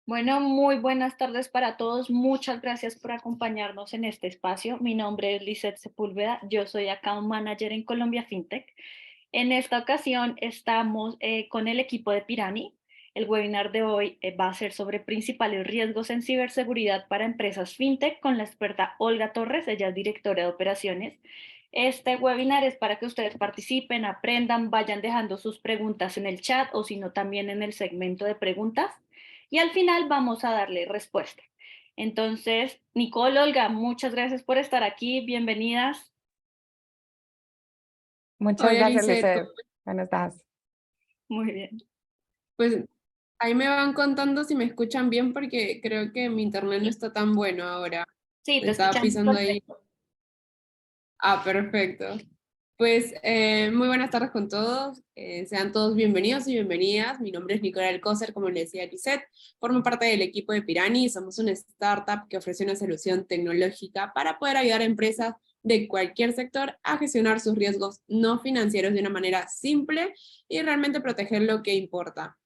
Bueno, muy buenas tardes para todos. Muchas gracias por acompañarnos en este espacio. Mi nombre es Lisette Sepúlveda. Yo soy Account Manager en Colombia FinTech. En esta ocasión estamos con el equipo de Pirani. El webinar de hoy va a ser sobre principales riesgos en ciberseguridad para empresas FinTech con la experta Olga Torres. Ella es directora de operaciones. Este webinar es para que ustedes participen, aprendan, vayan dejando sus preguntas en el chat o si no también en el segmento de preguntas y al final vamos a darle respuesta. Entonces, Nicole, Olga, muchas gracias por estar aquí, bienvenidas. Muchas Hola, gracias, Lizeth. Lizeth. ¿Cómo estás? Muy bien. Pues ahí me van contando si me escuchan bien porque creo que mi internet no está tan bueno ahora. Sí, Me te estaba escuchamos pisando ahí. perfecto. Perfecto. Pues muy buenas tardes con todos. Sean todos bienvenidos y bienvenidas. Mi nombre es Nicola Alcócer, como le decía Lizeth. Formo parte del equipo de Pirani. Somos una startup que ofrece una solución tecnológica para poder ayudar a empresas de cualquier sector a gestionar sus riesgos no financieros de una manera simple y realmente proteger lo que importa.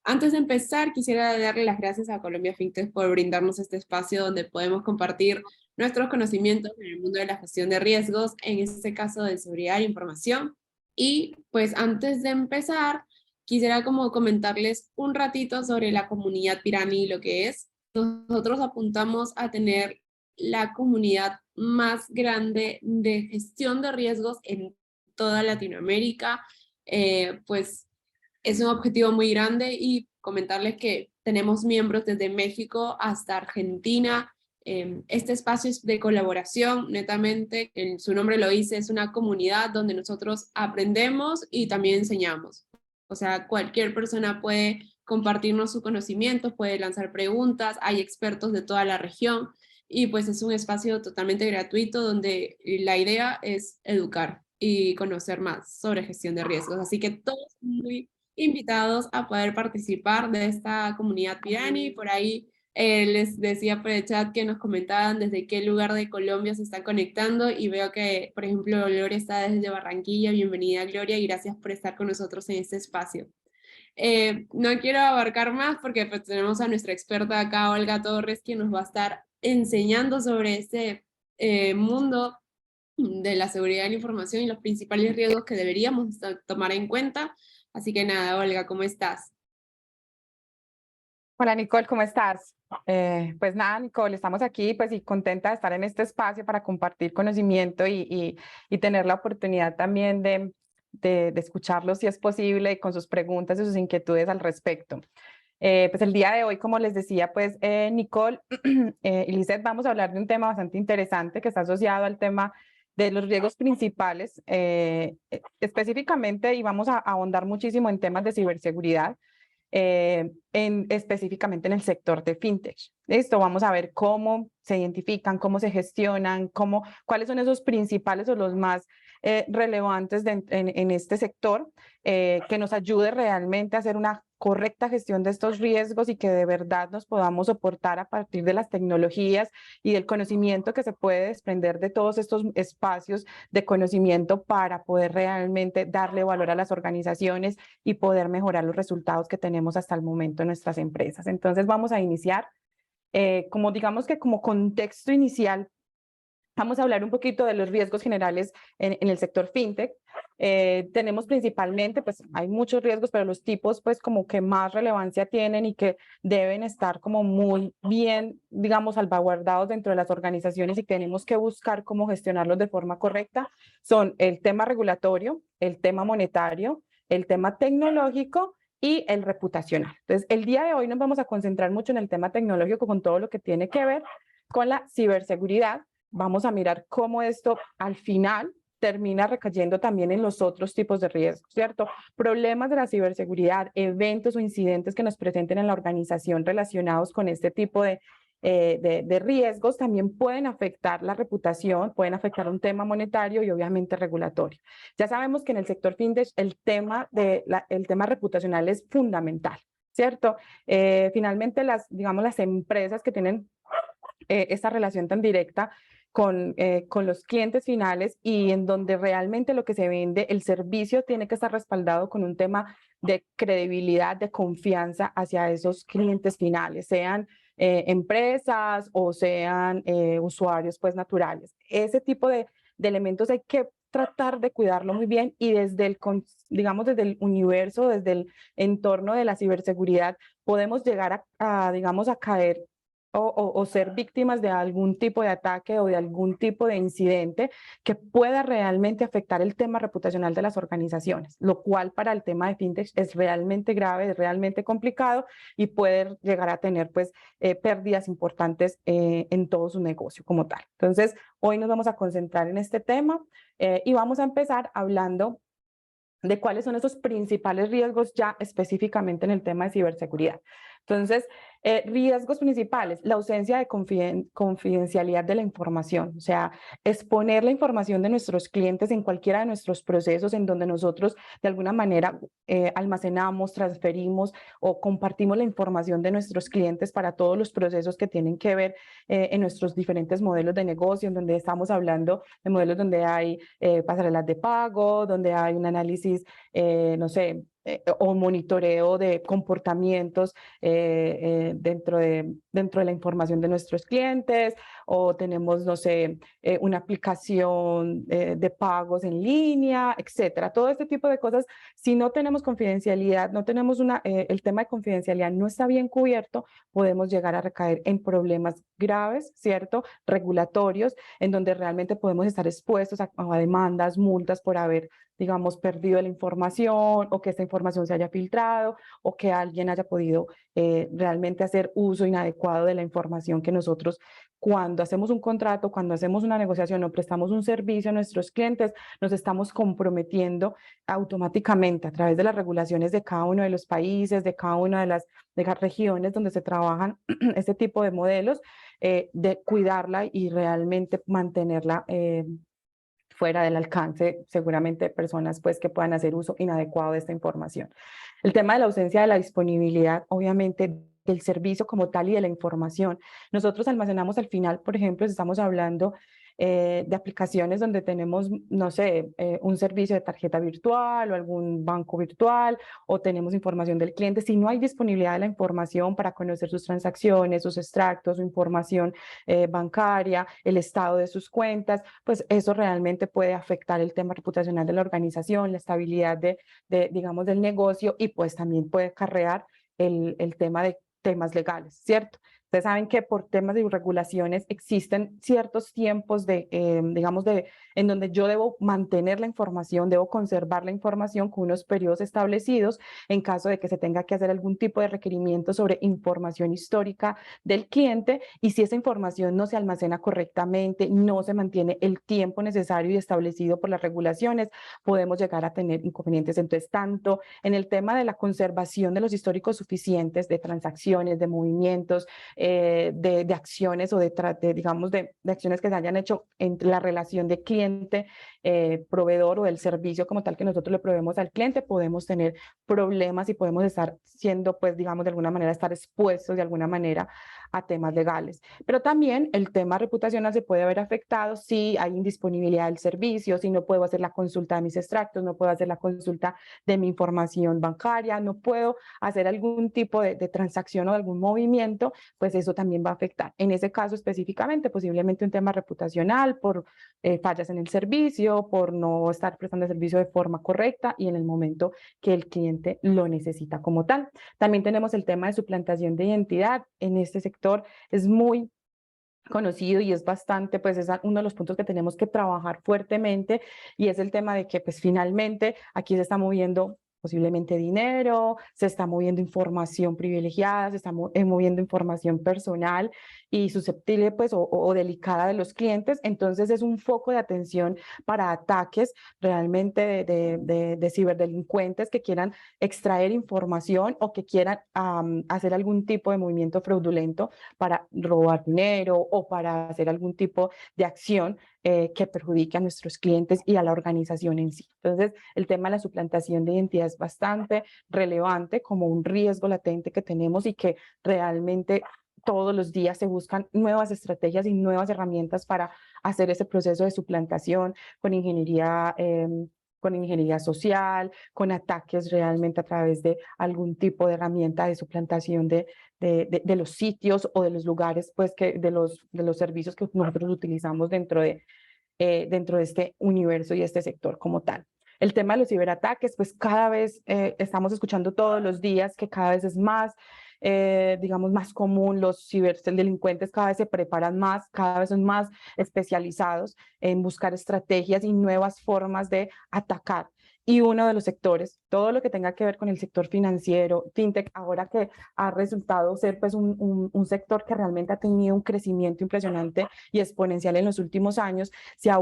Antes de empezar, quisiera darle las gracias a Colombia FinTech por brindarnos este espacio donde podemos compartir nuestros conocimientos en el mundo de la gestión de riesgos, en este caso de seguridad e información. Y pues antes de empezar, quisiera como comentarles un ratito sobre la comunidad Pirani y lo que es. Nosotros apuntamos a tener la comunidad más grande de gestión de riesgos en toda Latinoamérica. Pues es un objetivo muy grande y comentarles que tenemos miembros desde México hasta Argentina. Este espacio es de colaboración, netamente, su nombre lo dice, es una comunidad donde nosotros aprendemos y también enseñamos. O sea, cualquier persona puede compartirnos su conocimiento, puede lanzar preguntas, hay expertos de toda la región y pues es un espacio totalmente gratuito donde la idea es educar y conocer más sobre gestión de riesgos. Así que todos muy invitados a poder participar de esta comunidad Pirani. Por ahí les decía por el chat que nos comentaban desde qué lugar de Colombia se están conectando y veo que, por ejemplo, Gloria está desde Barranquilla. Bienvenida, Gloria, y gracias por estar con nosotros en este espacio. No quiero abarcar más porque pues, tenemos a nuestra experta acá, Olga Torres, quien nos va a estar enseñando sobre este mundo de la seguridad de la información y los principales riesgos que deberíamos tomar en cuenta. Así que nada, Olga, ¿cómo estás? Hola, Nicole, ¿cómo estás? Pues nada, Nicole, estamos aquí pues y contenta de estar en este espacio para compartir conocimiento y tener la oportunidad también de escucharlos si es posible y con sus preguntas y sus inquietudes al respecto. Pues el día de hoy, como les decía, pues Nicole y Lizeth, vamos a hablar de un tema bastante interesante que está asociado al tema de los riesgos principales, específicamente, y vamos a ahondar muchísimo en temas de ciberseguridad, específicamente en el sector de fintech. Listo, vamos a ver cómo se identifican, cómo se gestionan, cuáles son esos principales o los más relevantes en este sector, que nos ayude realmente a hacer una correcta gestión de estos riesgos y que de verdad nos podamos soportar a partir de las tecnologías y del conocimiento que se puede desprender de todos estos espacios de conocimiento para poder realmente darle valor a las organizaciones y poder mejorar los resultados que tenemos hasta el momento en nuestras empresas. Entonces vamos a iniciar, como digamos que como contexto inicial, vamos a hablar un poquito de los riesgos generales en el sector fintech. Tenemos principalmente, pues hay muchos riesgos, pero los tipos pues como que más relevancia tienen y que deben estar como muy bien, digamos, salvaguardados dentro de las organizaciones y tenemos que buscar cómo gestionarlos de forma correcta, son el tema regulatorio, el tema monetario, el tema tecnológico y el reputacional. Entonces, el día de hoy nos vamos a concentrar mucho en el tema tecnológico con todo lo que tiene que ver con la ciberseguridad. Vamos a mirar cómo esto al final termina recayendo también en los otros tipos de riesgos, ¿cierto? Problemas de la ciberseguridad, eventos o incidentes que nos presenten en la organización relacionados con este tipo de riesgos también pueden afectar la reputación, pueden afectar un tema monetario y obviamente regulatorio. Ya sabemos que en el sector fintech el tema reputacional es fundamental, ¿cierto? Finalmente digamos, las empresas que tienen esta relación tan directa con los clientes finales y en donde realmente lo que se vende, el servicio tiene que estar respaldado con un tema de credibilidad, de confianza hacia esos clientes finales, sean empresas o sean usuarios pues naturales. Ese tipo de elementos hay que tratar de cuidarlo muy bien y desde el, digamos, desde el universo, desde el entorno de la ciberseguridad, podemos llegar digamos, a caer o ser víctimas de algún tipo de ataque o de algún tipo de incidente que pueda realmente afectar el tema reputacional de las organizaciones, lo cual para el tema de fintech es realmente grave, es realmente complicado y puede llegar a tener pues pérdidas importantes en todo su negocio como tal. Entonces, hoy nos vamos a concentrar en este tema y vamos a empezar hablando de cuáles son esos principales riesgos ya específicamente en el tema de ciberseguridad. Entonces, riesgos principales, la ausencia de confidencialidad de la información, o sea, exponer la información de nuestros clientes en cualquiera de nuestros procesos en donde nosotros de alguna manera almacenamos, transferimos o compartimos la información de nuestros clientes para todos los procesos que tienen que ver en nuestros diferentes modelos de negocio, en donde estamos hablando de modelos donde hay pasarelas de pago, donde hay un análisis, no sé, o monitoreo de comportamientos dentro de la información de nuestros clientes, o tenemos, no sé, una aplicación de pagos en línea, etcétera. Todo este tipo de cosas, si no tenemos confidencialidad, no tenemos el tema de confidencialidad no está bien cubierto, podemos llegar a recaer en problemas graves, ¿cierto? Regulatorios, en donde realmente podemos estar expuestos a demandas, multas por haber, digamos, perdido la información o que esta información se haya filtrado o que alguien haya podido realmente hacer uso inadecuado de la información que nosotros, cuando hacemos un contrato, cuando hacemos una negociación o prestamos un servicio a nuestros clientes, nos estamos comprometiendo automáticamente a través de las regulaciones de cada uno de los países, de cada una de las regiones donde se trabajan este tipo de modelos, de cuidarla y realmente mantenerla fuera del alcance, seguramente, de personas pues, que puedan hacer uso inadecuado de esta información. El tema de la ausencia de la disponibilidad, obviamente, del servicio como tal y de la información. Nosotros almacenamos al final, por ejemplo, si estamos hablando de aplicaciones donde tenemos, no sé, un servicio de tarjeta virtual o algún banco virtual, o tenemos información del cliente. Si no hay disponibilidad de la información para conocer sus transacciones, sus extractos, su información bancaria, el estado de sus cuentas, pues eso realmente puede afectar el tema reputacional de la organización, la estabilidad digamos, del negocio, y pues también puede acarrear el tema de temas legales, ¿cierto? Ustedes saben que por temas de regulaciones existen ciertos tiempos digamos, en donde yo debo mantener la información, debo conservar la información con unos periodos establecidos en caso de que se tenga que hacer algún tipo de requerimiento sobre información histórica del cliente, y si esa información no se almacena correctamente, no se mantiene el tiempo necesario y establecido por las regulaciones, podemos llegar a tener inconvenientes. Entonces, tanto en el tema de la conservación de los históricos suficientes de transacciones, de movimientos, de acciones o digamos, de acciones que se hayan hecho entre la relación de cliente, proveedor, o del servicio como tal que nosotros le proveemos al cliente, podemos tener problemas y podemos estar siendo, pues, digamos, de alguna manera, estar expuestos de alguna manera a temas legales. Pero también el tema reputacional se puede ver afectado si hay indisponibilidad del servicio, si no puedo hacer la consulta de mis extractos, no puedo hacer la consulta de mi información bancaria, no puedo hacer algún tipo de transacción o de algún movimiento, pues eso también va a afectar. En ese caso específicamente, posiblemente un tema reputacional por fallas en el servicio, por no estar prestando el servicio de forma correcta y en el momento que el cliente lo necesita como tal. También tenemos el tema de suplantación de identidad. En este sector es muy conocido y es bastante, pues es uno de los puntos que tenemos que trabajar fuertemente, y es el tema de que pues finalmente aquí se está moviendo posiblemente dinero, se está moviendo información privilegiada, se está moviendo información personal y susceptible pues o delicada de los clientes. Entonces es un foco de atención para ataques realmente de ciberdelincuentes que quieran extraer información o que quieran hacer algún tipo de movimiento fraudulento para robar dinero o para hacer algún tipo de acción que perjudique a nuestros clientes y a la organización en sí. Entonces, el tema de la suplantación de identidad es bastante relevante como un riesgo latente que tenemos y que realmente todos los días se buscan nuevas estrategias y nuevas herramientas para hacer ese proceso de suplantación con ingeniería social, con ataques realmente a través de algún tipo de herramienta de suplantación de los sitios o de los lugares, pues, de los servicios que nosotros utilizamos dentro de este universo y este sector como tal. El tema de los ciberataques, pues cada vez estamos escuchando todos los días que cada vez es más, digamos, más común. Los ciberdelincuentes cada vez se preparan más, cada vez son más especializados en buscar estrategias y nuevas formas de atacar. Y uno de los sectores, todo lo que tenga que ver con el sector financiero, fintech, ahora que ha resultado ser pues un sector que realmente ha tenido un crecimiento impresionante y exponencial en los últimos años, se ha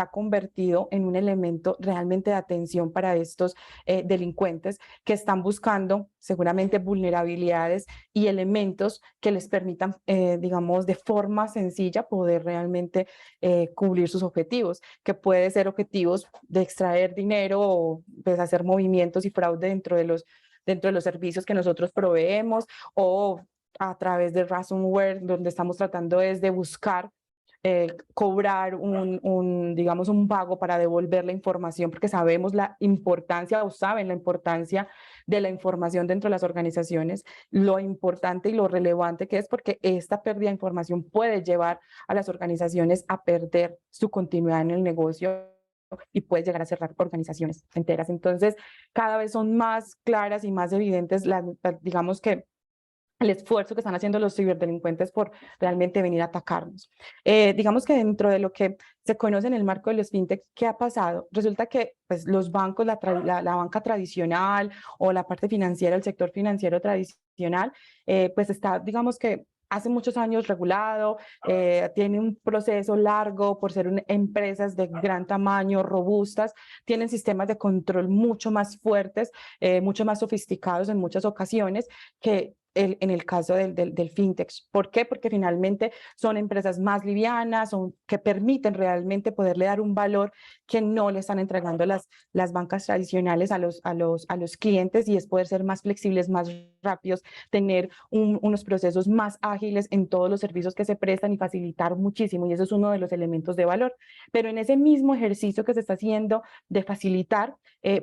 convertido en un elemento realmente de atención para estos delincuentes que están buscando seguramente vulnerabilidades y elementos que les permitan, digamos, de forma sencilla poder realmente cubrir sus objetivos, que puede ser objetivos de extraer dinero o pues, hacer movimientos y fraude dentro de los servicios que nosotros proveemos, o a través de ransomware, donde estamos tratando es de buscar cobrar digamos, un pago para devolver la información, porque sabemos la importancia o saben la importancia de la información dentro de las organizaciones, lo importante y lo relevante que es, porque esta pérdida de información puede llevar a las organizaciones a perder su continuidad en el negocio y puede llegar a cerrar organizaciones enteras. Entonces, cada vez son más claras y más evidentes digamos que el esfuerzo que están haciendo los ciberdelincuentes por realmente venir a atacarnos. Digamos que dentro de lo que se conoce en el marco de los fintechs, ¿qué ha pasado? Resulta que pues, los bancos, la banca tradicional o la parte financiera, el sector financiero tradicional, pues está, digamos que hace muchos años regulado, tiene un proceso largo por ser empresas de gran tamaño, robustas, tienen sistemas de control mucho más fuertes, mucho más sofisticados en muchas ocasiones que en el caso del fintech. ¿Por qué? Porque finalmente son empresas más livianas, que permiten realmente poderle dar un valor que no le están entregando las bancas tradicionales a los clientes, y es poder ser más flexibles, más rápidos, tener unos procesos más ágiles en todos los servicios que se prestan y facilitar muchísimo, y eso es uno de los elementos de valor. Pero en ese mismo ejercicio que se está haciendo de facilitar,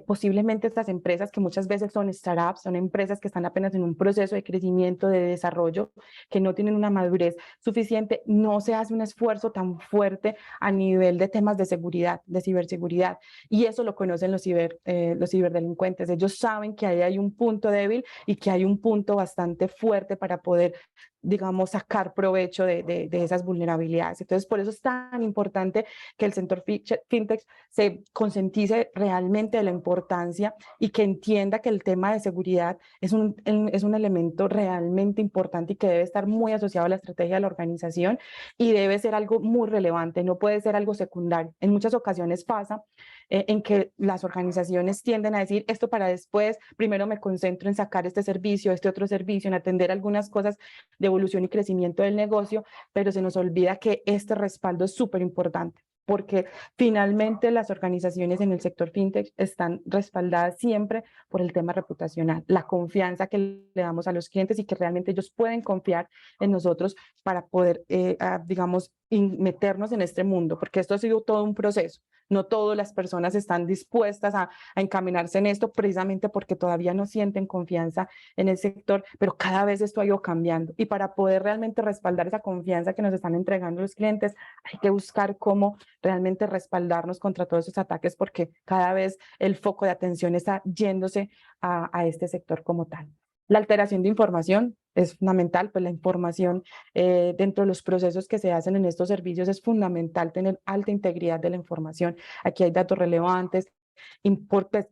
posiblemente estas empresas, que muchas veces son startups, son empresas que están apenas en un proceso de crecimiento, de desarrollo, que no tienen una madurez suficiente, no se hace un esfuerzo tan fuerte a nivel de temas de seguridad, de ciberseguridad, y eso lo conocen los ciberdelincuentes. Ellos saben que ahí hay un punto débil y que hay un punto bastante fuerte para poder, digamos, sacar provecho de esas vulnerabilidades. Entonces, por eso es tan importante que el sector fintech se concientice realmente de la importancia y que entienda que el tema de seguridad es un elemento realmente importante y que debe estar muy asociado a la estrategia de la organización, y debe ser algo muy relevante, no puede ser algo secundario. En muchas ocasiones pasa en que las organizaciones tienden a decir esto para después, primero me concentro en sacar este servicio, este otro servicio, en atender algunas cosas de evolución y crecimiento del negocio, pero se nos olvida que este respaldo es súper importante, porque finalmente las organizaciones en el sector fintech están respaldadas siempre por el tema reputacional, la confianza que le damos a los clientes y que realmente ellos pueden confiar en nosotros para poder, digamos, meternos en este mundo, porque esto ha sido todo un proceso. No todas las personas están dispuestas a encaminarse en esto, precisamente porque todavía no sienten confianza en el sector, pero cada vez esto ha ido cambiando, y para poder realmente respaldar esa confianza que nos están entregando los clientes, hay que buscar cómo realmente respaldarnos contra todos esos ataques, porque cada vez el foco de atención está yéndose a este sector como tal. La alteración de información es fundamental, pues la información dentro de los procesos que se hacen en estos servicios es fundamental tener alta integridad de la información. Aquí hay datos relevantes,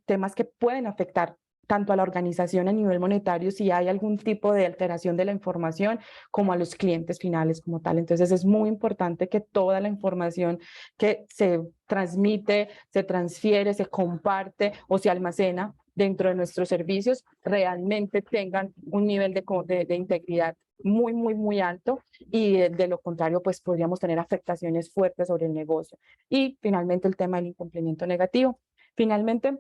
temas que pueden afectar tanto a la organización a nivel monetario si hay algún tipo de alteración de la información, como a los clientes finales como tal. Entonces es muy importante que toda la información que se transmite, se transfiere, se comparte o se almacena dentro de nuestros servicios realmente tengan un nivel de integridad muy, muy, muy alto, y de lo contrario, pues podríamos tener afectaciones fuertes sobre el negocio. Y finalmente el tema del incumplimiento negativo. Finalmente,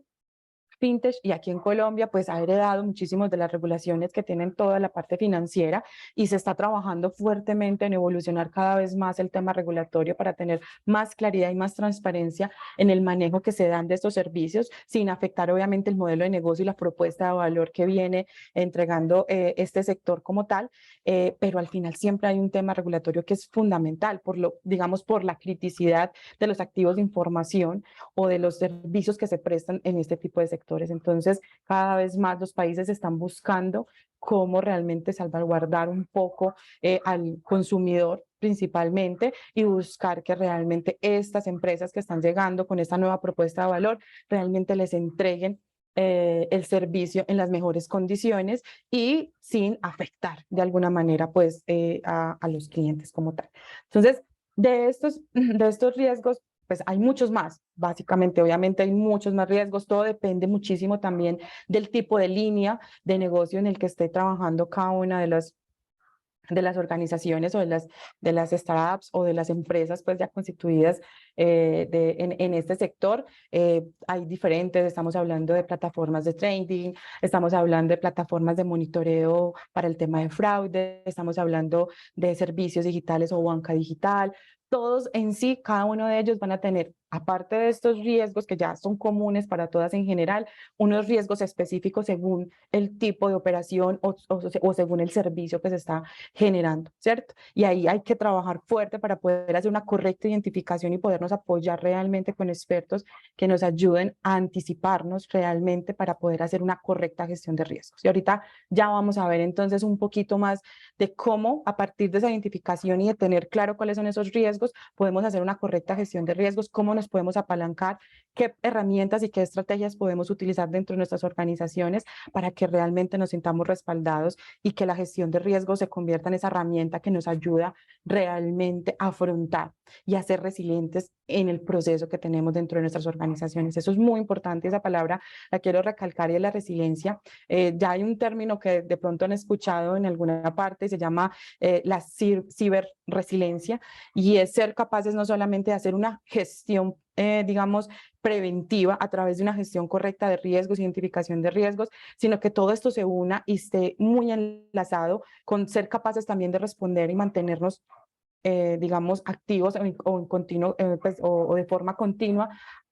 fintech y aquí en Colombia pues ha heredado muchísimas de las regulaciones que tienen toda la parte financiera y se está trabajando fuertemente en evolucionar cada vez más el tema regulatorio para tener más claridad y más transparencia en el manejo que se dan de estos servicios sin afectar obviamente el modelo de negocio y la propuesta de valor que viene entregando este sector como tal, pero al final siempre hay un tema regulatorio que es fundamental digamos, por la criticidad de los activos de información o de los servicios que se prestan en este tipo de sectores. Entonces, cada vez más los países están buscando cómo realmente salvaguardar un poco al consumidor principalmente y buscar que realmente estas empresas que están llegando con esta nueva propuesta de valor realmente les entreguen el servicio en las mejores condiciones y sin afectar de alguna manera pues a los clientes como tal. Entonces, de estos riesgos, pues hay muchos más, básicamente, obviamente hay muchos más riesgos, todo depende muchísimo también del tipo de línea de negocio en el que esté trabajando cada una de las organizaciones o de las startups o de las empresas pues ya constituidas en este sector. Hay diferentes, estamos hablando de plataformas de trading, estamos hablando de plataformas de monitoreo para el tema de fraude, estamos hablando de servicios digitales o banca digital. Todos en sí, cada uno de ellos van a tener, aparte de estos riesgos que ya son comunes para todas en general, unos riesgos específicos según el tipo de operación o según el servicio que se está generando, ¿cierto? Y ahí hay que trabajar fuerte para poder hacer una correcta identificación y podernos apoyar realmente con expertos que nos ayuden a anticiparnos realmente para poder hacer una correcta gestión de riesgos. Y ahorita ya vamos a ver entonces un poquito más de cómo a partir de esa identificación y de tener claro cuáles son esos riesgos, podemos hacer una correcta gestión de riesgos, cómo nos podemos apalancar, qué herramientas y qué estrategias podemos utilizar dentro de nuestras organizaciones para que realmente nos sintamos respaldados y que la gestión de riesgos se convierta en esa herramienta que nos ayuda realmente a afrontar y a ser resilientes en el proceso que tenemos dentro de nuestras organizaciones. Eso es muy importante, esa palabra la quiero recalcar y es la resiliencia. Ya hay un término que de pronto han escuchado en alguna parte y se llama la ciberresiliencia y es ser capaces no solamente de hacer una gestión digamos, preventiva a través de una gestión correcta de riesgos, identificación de riesgos, sino que todo esto se una y esté muy enlazado con ser capaces también de responder y mantenernos digamos, activos o en continuo, pues, o de forma continua,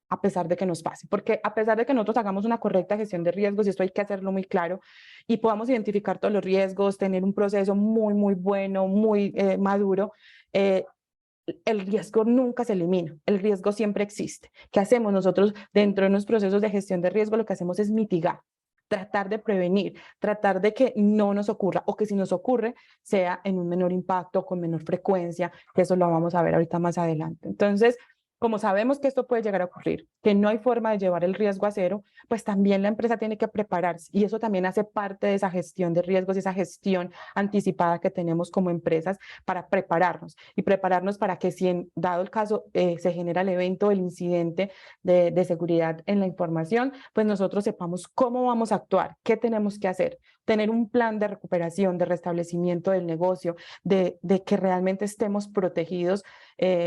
a pesar de que nos pase. Porque a pesar de que nosotros hagamos una correcta gestión de riesgos, y esto hay que hacerlo muy claro, y podamos identificar todos los riesgos, tener un proceso muy, muy bueno, muy maduro, el riesgo nunca se elimina, el riesgo siempre existe. ¿Qué hacemos nosotros dentro de los procesos de gestión de riesgo? Lo que hacemos es mitigar, tratar de prevenir, tratar de que no nos ocurra o que si nos ocurre sea en un menor impacto, con menor frecuencia, que eso lo vamos a ver ahorita más adelante. Entonces, como sabemos que esto puede llegar a ocurrir, que no hay forma de llevar el riesgo a cero, pues también la empresa tiene que prepararse y eso también hace parte de esa gestión de riesgos, esa gestión anticipada que tenemos como empresas para prepararnos y prepararnos para que si en dado el caso se genera el evento, el incidente de seguridad en la información, pues nosotros sepamos cómo vamos a actuar, qué tenemos que hacer, tener un plan de recuperación, de restablecimiento del negocio, de que realmente estemos protegidos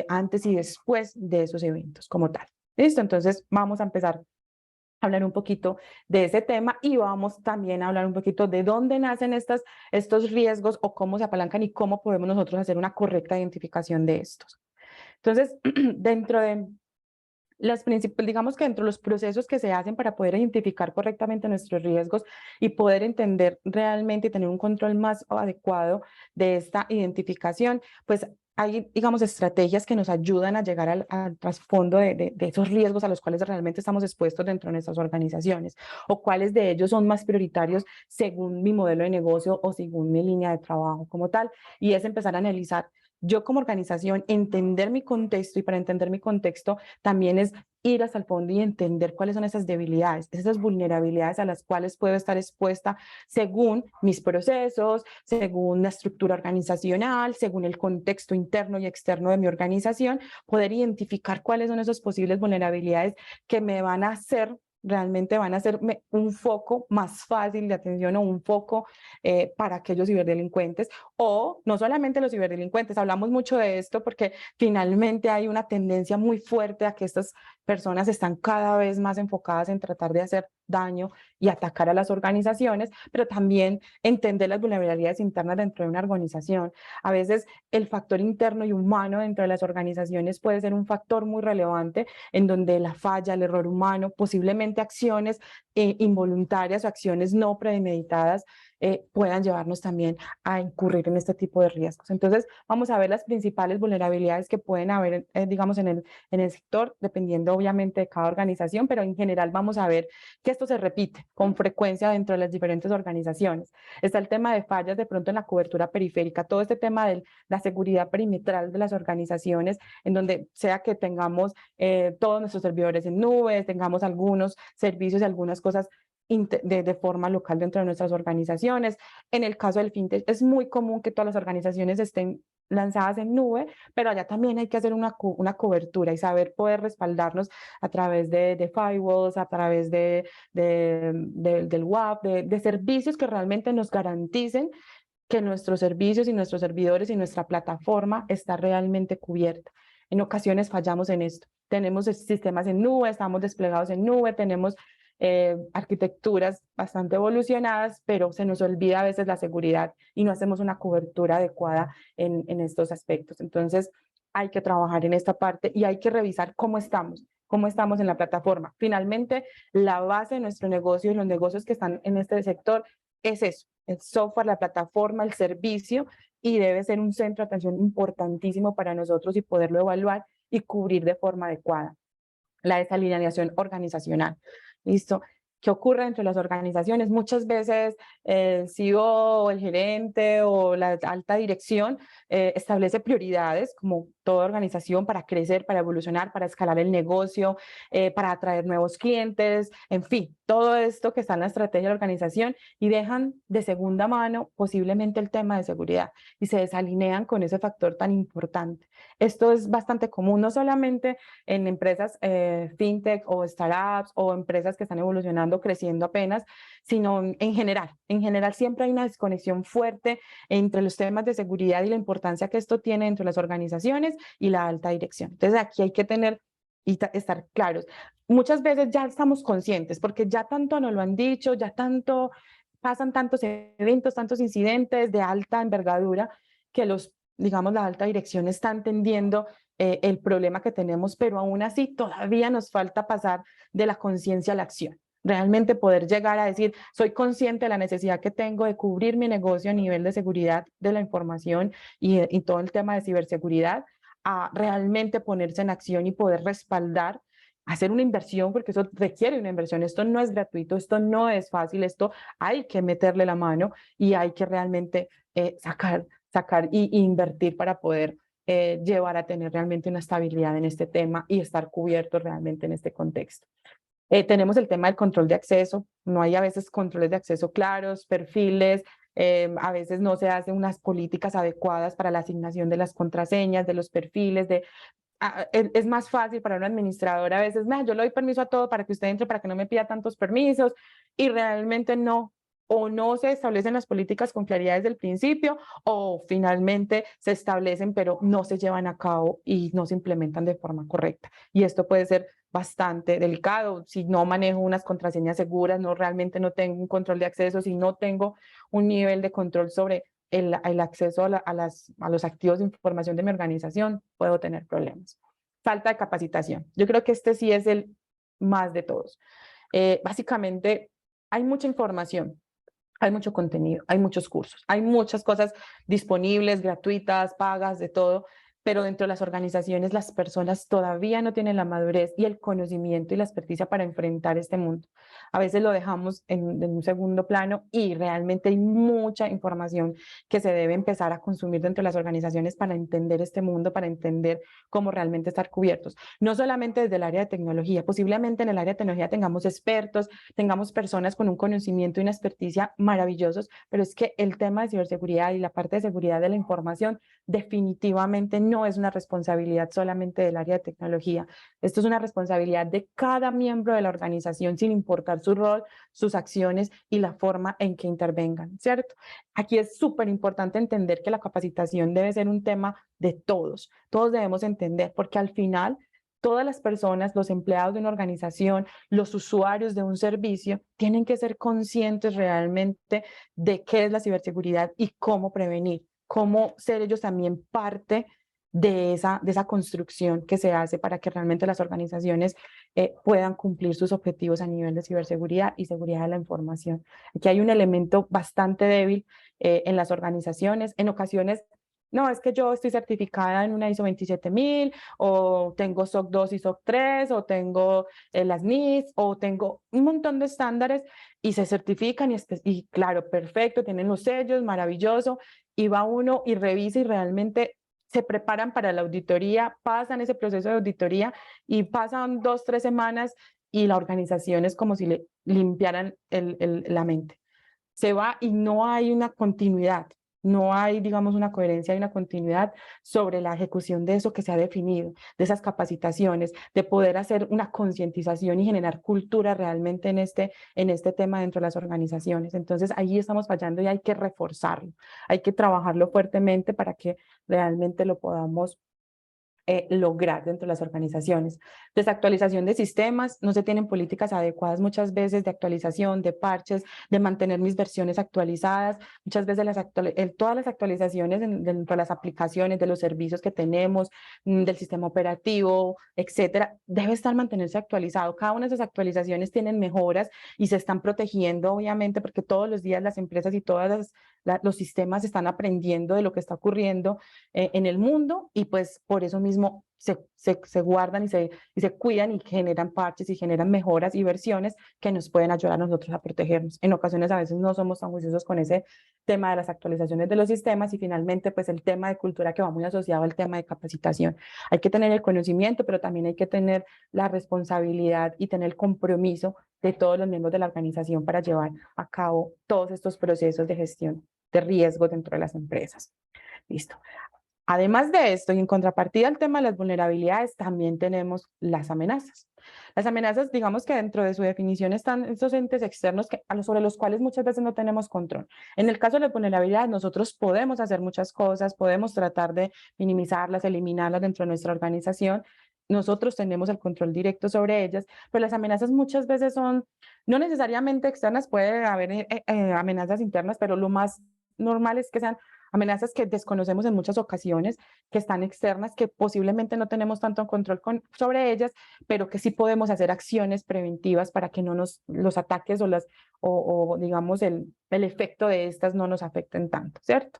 antes y después de esos eventos como tal. ¿Listo? Entonces vamos a empezar a hablar un poquito de ese tema y vamos también a hablar un poquito de dónde nacen estos riesgos o cómo se apalancan y cómo podemos nosotros hacer una correcta identificación de estos. Entonces, dentro de digamos que dentro de los procesos que se hacen para poder identificar correctamente nuestros riesgos y poder entender realmente y tener un control más adecuado de esta identificación, pues hay, digamos, estrategias que nos ayudan a llegar al trasfondo de esos riesgos a los cuales realmente estamos expuestos dentro de nuestras organizaciones o cuáles de ellos son más prioritarios según mi modelo de negocio o según mi línea de trabajo como tal. Y es empezar a analizar yo como organización, entender mi contexto y para entender mi contexto también es ir hasta el fondo y entender cuáles son esas debilidades, esas vulnerabilidades a las cuales puedo estar expuesta según mis procesos, según la estructura organizacional, según el contexto interno y externo de mi organización, poder identificar cuáles son esas posibles vulnerabilidades que me van a hacer realmente van a hacerme un foco más fácil de atención o un foco para aquellos ciberdelincuentes o no solamente los ciberdelincuentes, hablamos mucho de esto porque finalmente hay una tendencia muy fuerte a que personas están cada vez más enfocadas en tratar de hacer daño y atacar a las organizaciones, pero también entender las vulnerabilidades internas dentro de una organización. A veces el factor interno y humano dentro de las organizaciones puede ser un factor muy relevante en donde la falla, el error humano, posiblemente acciones involuntarias o acciones no premeditadas puedan llevarnos también a incurrir en este tipo de riesgos. Entonces, vamos a ver las principales vulnerabilidades que pueden haber, digamos, en el sector, dependiendo obviamente de cada organización, pero en general vamos a ver que esto se repite con frecuencia dentro de las diferentes organizaciones. Está el tema de fallas de pronto en la cobertura periférica, todo este tema de la seguridad perimetral de las organizaciones, en donde sea que tengamos todos nuestros servidores en nubes, tengamos algunos servicios y algunas cosas de forma local dentro de nuestras organizaciones. En el caso del fintech es muy común que todas las organizaciones estén lanzadas en nube, pero allá también hay que hacer una cobertura y saber poder respaldarnos a través de firewalls, a través del WAF, de servicios que realmente nos garanticen que nuestros servicios y nuestros servidores y nuestra plataforma está realmente cubierta. En ocasiones fallamos en esto. Tenemos sistemas en nube, estamos desplegados en nube, tenemos arquitecturas bastante evolucionadas, pero se nos olvida a veces la seguridad y no hacemos una cobertura adecuada en estos aspectos. Entonces, hay que trabajar en esta parte y hay que revisar cómo estamos en la plataforma. Finalmente, la base de nuestro negocio y los negocios que están en este sector es eso, el software, la plataforma, el servicio, y debe ser un centro de atención importantísimo para nosotros y poderlo evaluar y cubrir de forma adecuada. La desalineación organizacional. ¿Listo? ¿Qué ocurre dentro de las organizaciones? Muchas veces el CEO o el gerente o la alta dirección establece prioridades, como toda organización, para crecer, para evolucionar, para escalar el negocio, para atraer nuevos clientes, en fin, todo esto que está en la estrategia de la organización, y dejan de segunda mano posiblemente el tema de seguridad y se desalinean con ese factor tan importante. Esto es bastante común, no solamente en empresas fintech o startups o empresas que están evolucionando, creciendo apenas, sino en general. En general siempre hay una desconexión fuerte entre los temas de seguridad y la importancia que esto tiene dentro de las organizaciones y la alta dirección. Entonces aquí hay que tener y estar claros. Muchas veces ya estamos conscientes porque ya tanto nos lo han dicho, ya tanto pasan tantos eventos, tantos incidentes de alta envergadura que digamos, la alta dirección está entendiendo el problema que tenemos, pero aún así todavía nos falta pasar de la conciencia a la acción. Realmente poder llegar a decir, soy consciente de la necesidad que tengo de cubrir mi negocio a nivel de seguridad de la información y todo el tema de ciberseguridad, a realmente ponerse en acción y poder respaldar, hacer una inversión, porque eso requiere una inversión. Esto no es gratuito, esto no es fácil, esto hay que meterle la mano y hay que realmente sacar y invertir para poder llevar a tener realmente una estabilidad en este tema y estar cubiertos realmente en este contexto. Tenemos el tema del control de acceso, no hay a veces controles de acceso claros, perfiles, a veces no se hacen unas políticas adecuadas para la asignación de las contraseñas, de los perfiles, es más fácil para un administrador a veces, yo le doy permiso a todo para que usted entre, para que no me pida tantos permisos, y realmente no, o no se establecen las políticas con claridad desde el principio, o finalmente se establecen pero no se llevan a cabo y no se implementan de forma correcta. Y esto puede ser bastante delicado si no manejo unas contraseñas seguras, realmente no tengo un control de acceso, si no tengo un nivel de control sobre el acceso a los activos de información de mi organización, puedo tener problemas. Falta de capacitación. Yo creo que este sí es el más de todos. Básicamente, hay mucha información, hay mucho contenido, hay muchos cursos, hay muchas cosas disponibles, gratuitas, pagas, de todo, pero dentro de las organizaciones las personas todavía no tienen la madurez y el conocimiento y la experticia para enfrentar este mundo. A veces lo dejamos en un segundo plano y realmente hay mucha información que se debe empezar a consumir dentro de las organizaciones para entender este mundo, para entender cómo realmente estar cubiertos. No solamente desde el área de tecnología, posiblemente en el área de tecnología tengamos expertos, tengamos personas con un conocimiento y una experticia maravillosos, pero es que el tema de ciberseguridad y la parte de seguridad de la información definitivamente no es una responsabilidad solamente del área de tecnología. Esto es una responsabilidad de cada miembro de la organización, sin importar su rol, sus acciones y la forma en que intervengan, ¿cierto? Aquí es súper importante entender que la capacitación debe ser un tema de todos. Todos debemos entender, porque al final todas las personas, los empleados de una organización, los usuarios de un servicio, tienen que ser conscientes realmente de qué es la ciberseguridad y cómo prevenir, cómo ser ellos también parte de esa construcción que se hace para que realmente las organizaciones puedan cumplir sus objetivos a nivel de ciberseguridad y seguridad de la información. Aquí hay un elemento bastante débil en las organizaciones. En ocasiones, no, es que yo estoy certificada en una ISO 27000, o tengo SOC 2 y SOC 3, o tengo las NIST, o tengo un montón de estándares y se certifican y claro, perfecto, tienen los sellos, maravilloso, y va uno y revisa y realmente se preparan para la auditoría, pasan ese proceso de auditoría y pasan 2, 3 semanas y la organización es como si le limpiaran la mente. Se va y no hay una continuidad, no hay, digamos, una coherencia y una continuidad sobre la ejecución de eso que se ha definido, de esas capacitaciones, de poder hacer una concientización y generar cultura realmente en este tema dentro de las organizaciones. Entonces, ahí estamos fallando y hay que reforzarlo, hay que trabajarlo fuertemente para que realmente lo podamos lograr dentro de las organizaciones. Desactualización de sistemas, no se tienen políticas adecuadas muchas veces de actualización, de parches, de mantener mis versiones actualizadas. Muchas veces todas las actualizaciones dentro de las aplicaciones, de los servicios que tenemos, del sistema operativo, etcétera, debe estar mantenerse actualizado. Cada una de esas actualizaciones tienen mejoras y se están protegiendo, obviamente, porque todos los días las empresas y todos los sistemas están aprendiendo de lo que está ocurriendo en el mundo y pues por eso mismo se guardan y se cuidan y generan parches y generan mejoras y versiones que nos pueden ayudar a nosotros a protegernos. En ocasiones a veces no somos tan juiciosos con ese tema de las actualizaciones de los sistemas y finalmente pues el tema de cultura que va muy asociado al tema de capacitación. Hay que tener el conocimiento, pero también hay que tener la responsabilidad y tener el compromiso de todos los miembros de la organización para llevar a cabo todos estos procesos de gestión de riesgo dentro de las empresas. Listo. Además de esto, y en contrapartida al tema de las vulnerabilidades, también tenemos las amenazas. Las amenazas, digamos que dentro de su definición están estos entes externos sobre los cuales muchas veces no tenemos control. En el caso de las vulnerabilidades, nosotros podemos hacer muchas cosas, podemos tratar de minimizarlas, eliminarlas dentro de nuestra organización. Nosotros tenemos el control directo sobre ellas, pero las amenazas muchas veces son no necesariamente externas, puede haber amenazas internas, pero lo más normal es que sean amenazas que desconocemos en muchas ocasiones, que están externas, que posiblemente no tenemos tanto control sobre ellas, pero que sí podemos hacer acciones preventivas para que no los ataques o digamos el efecto de estas no nos afecten tanto, ¿cierto?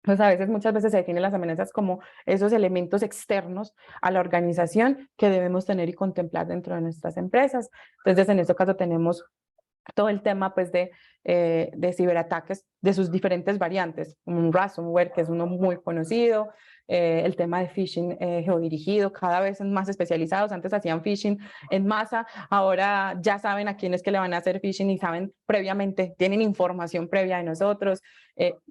Pues a veces, muchas veces se definen las amenazas como esos elementos externos a la organización que debemos tener y contemplar dentro de nuestras empresas. Entonces, en este caso tenemos todo el tema pues de ciberataques de sus diferentes variantes, un ransomware que es uno muy conocido, el tema de phishing geodirigido, cada vez más especializados. Antes hacían phishing en masa, ahora ya saben a quién es que le van a hacer phishing y saben previamente, tienen información previa de nosotros,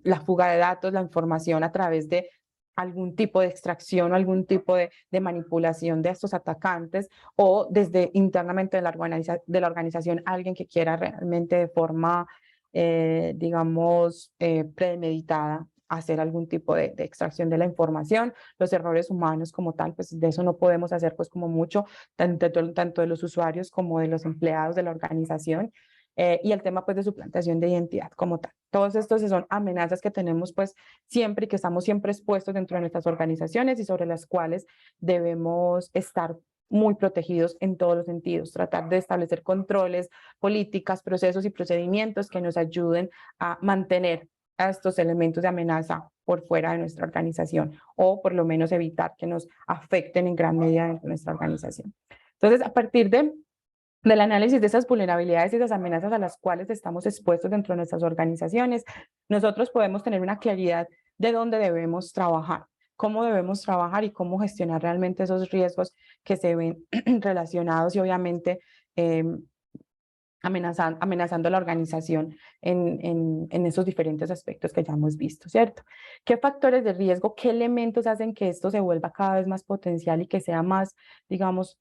la fuga de datos, la información a través de algún tipo de extracción o algún tipo de manipulación de estos atacantes o desde internamente de la organización alguien que quiera realmente de forma, digamos, premeditada hacer algún tipo de extracción de la información. Los errores humanos como tal, pues de eso no podemos hacer pues como mucho, tanto de los usuarios como de los empleados de la organización. Y el tema pues de suplantación de identidad como tal. Todos estos son amenazas que tenemos pues siempre y que estamos siempre expuestos dentro de nuestras organizaciones y sobre las cuales debemos estar muy protegidos en todos los sentidos, tratar de establecer controles, políticas, procesos y procedimientos que nos ayuden a mantener a estos elementos de amenaza por fuera de nuestra organización o por lo menos evitar que nos afecten en gran medida en nuestra organización. Entonces, a partir del análisis de esas vulnerabilidades y esas amenazas a las cuales estamos expuestos dentro de nuestras organizaciones, nosotros podemos tener una claridad de dónde debemos trabajar, cómo debemos trabajar y cómo gestionar realmente esos riesgos que se ven relacionados y obviamente amenazando a la organización en esos diferentes aspectos que ya hemos visto, ¿cierto? ¿Qué factores de riesgo, qué elementos hacen que esto se vuelva cada vez más potencial y que sea más, digamos,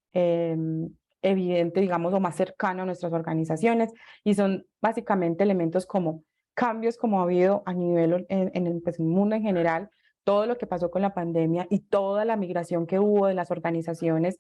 evidente, digamos, o más cercano a nuestras organizaciones? Y son básicamente elementos como cambios como ha habido a nivel pues, en el mundo en general, todo lo que pasó con la pandemia y toda la migración que hubo de las organizaciones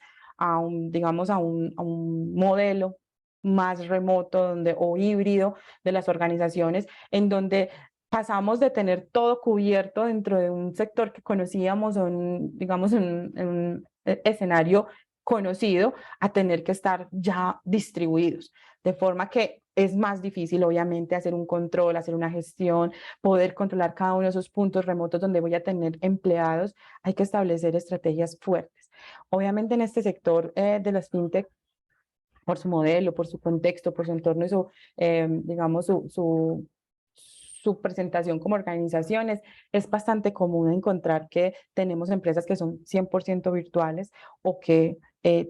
digamos, a un modelo más remoto o híbrido de las organizaciones, en donde pasamos de tener todo cubierto dentro de un sector que conocíamos, o digamos, en un escenario conocido, a tener que estar ya distribuidos, de forma que es más difícil, obviamente, hacer un control, hacer una gestión, poder controlar cada uno de esos puntos remotos donde voy a tener empleados. Hay que establecer estrategias fuertes. Obviamente, en este sector de las fintech, por su modelo, por su contexto, por su entorno y digamos, su presentación como organizaciones, es bastante común encontrar que tenemos empresas que son 100% virtuales, o que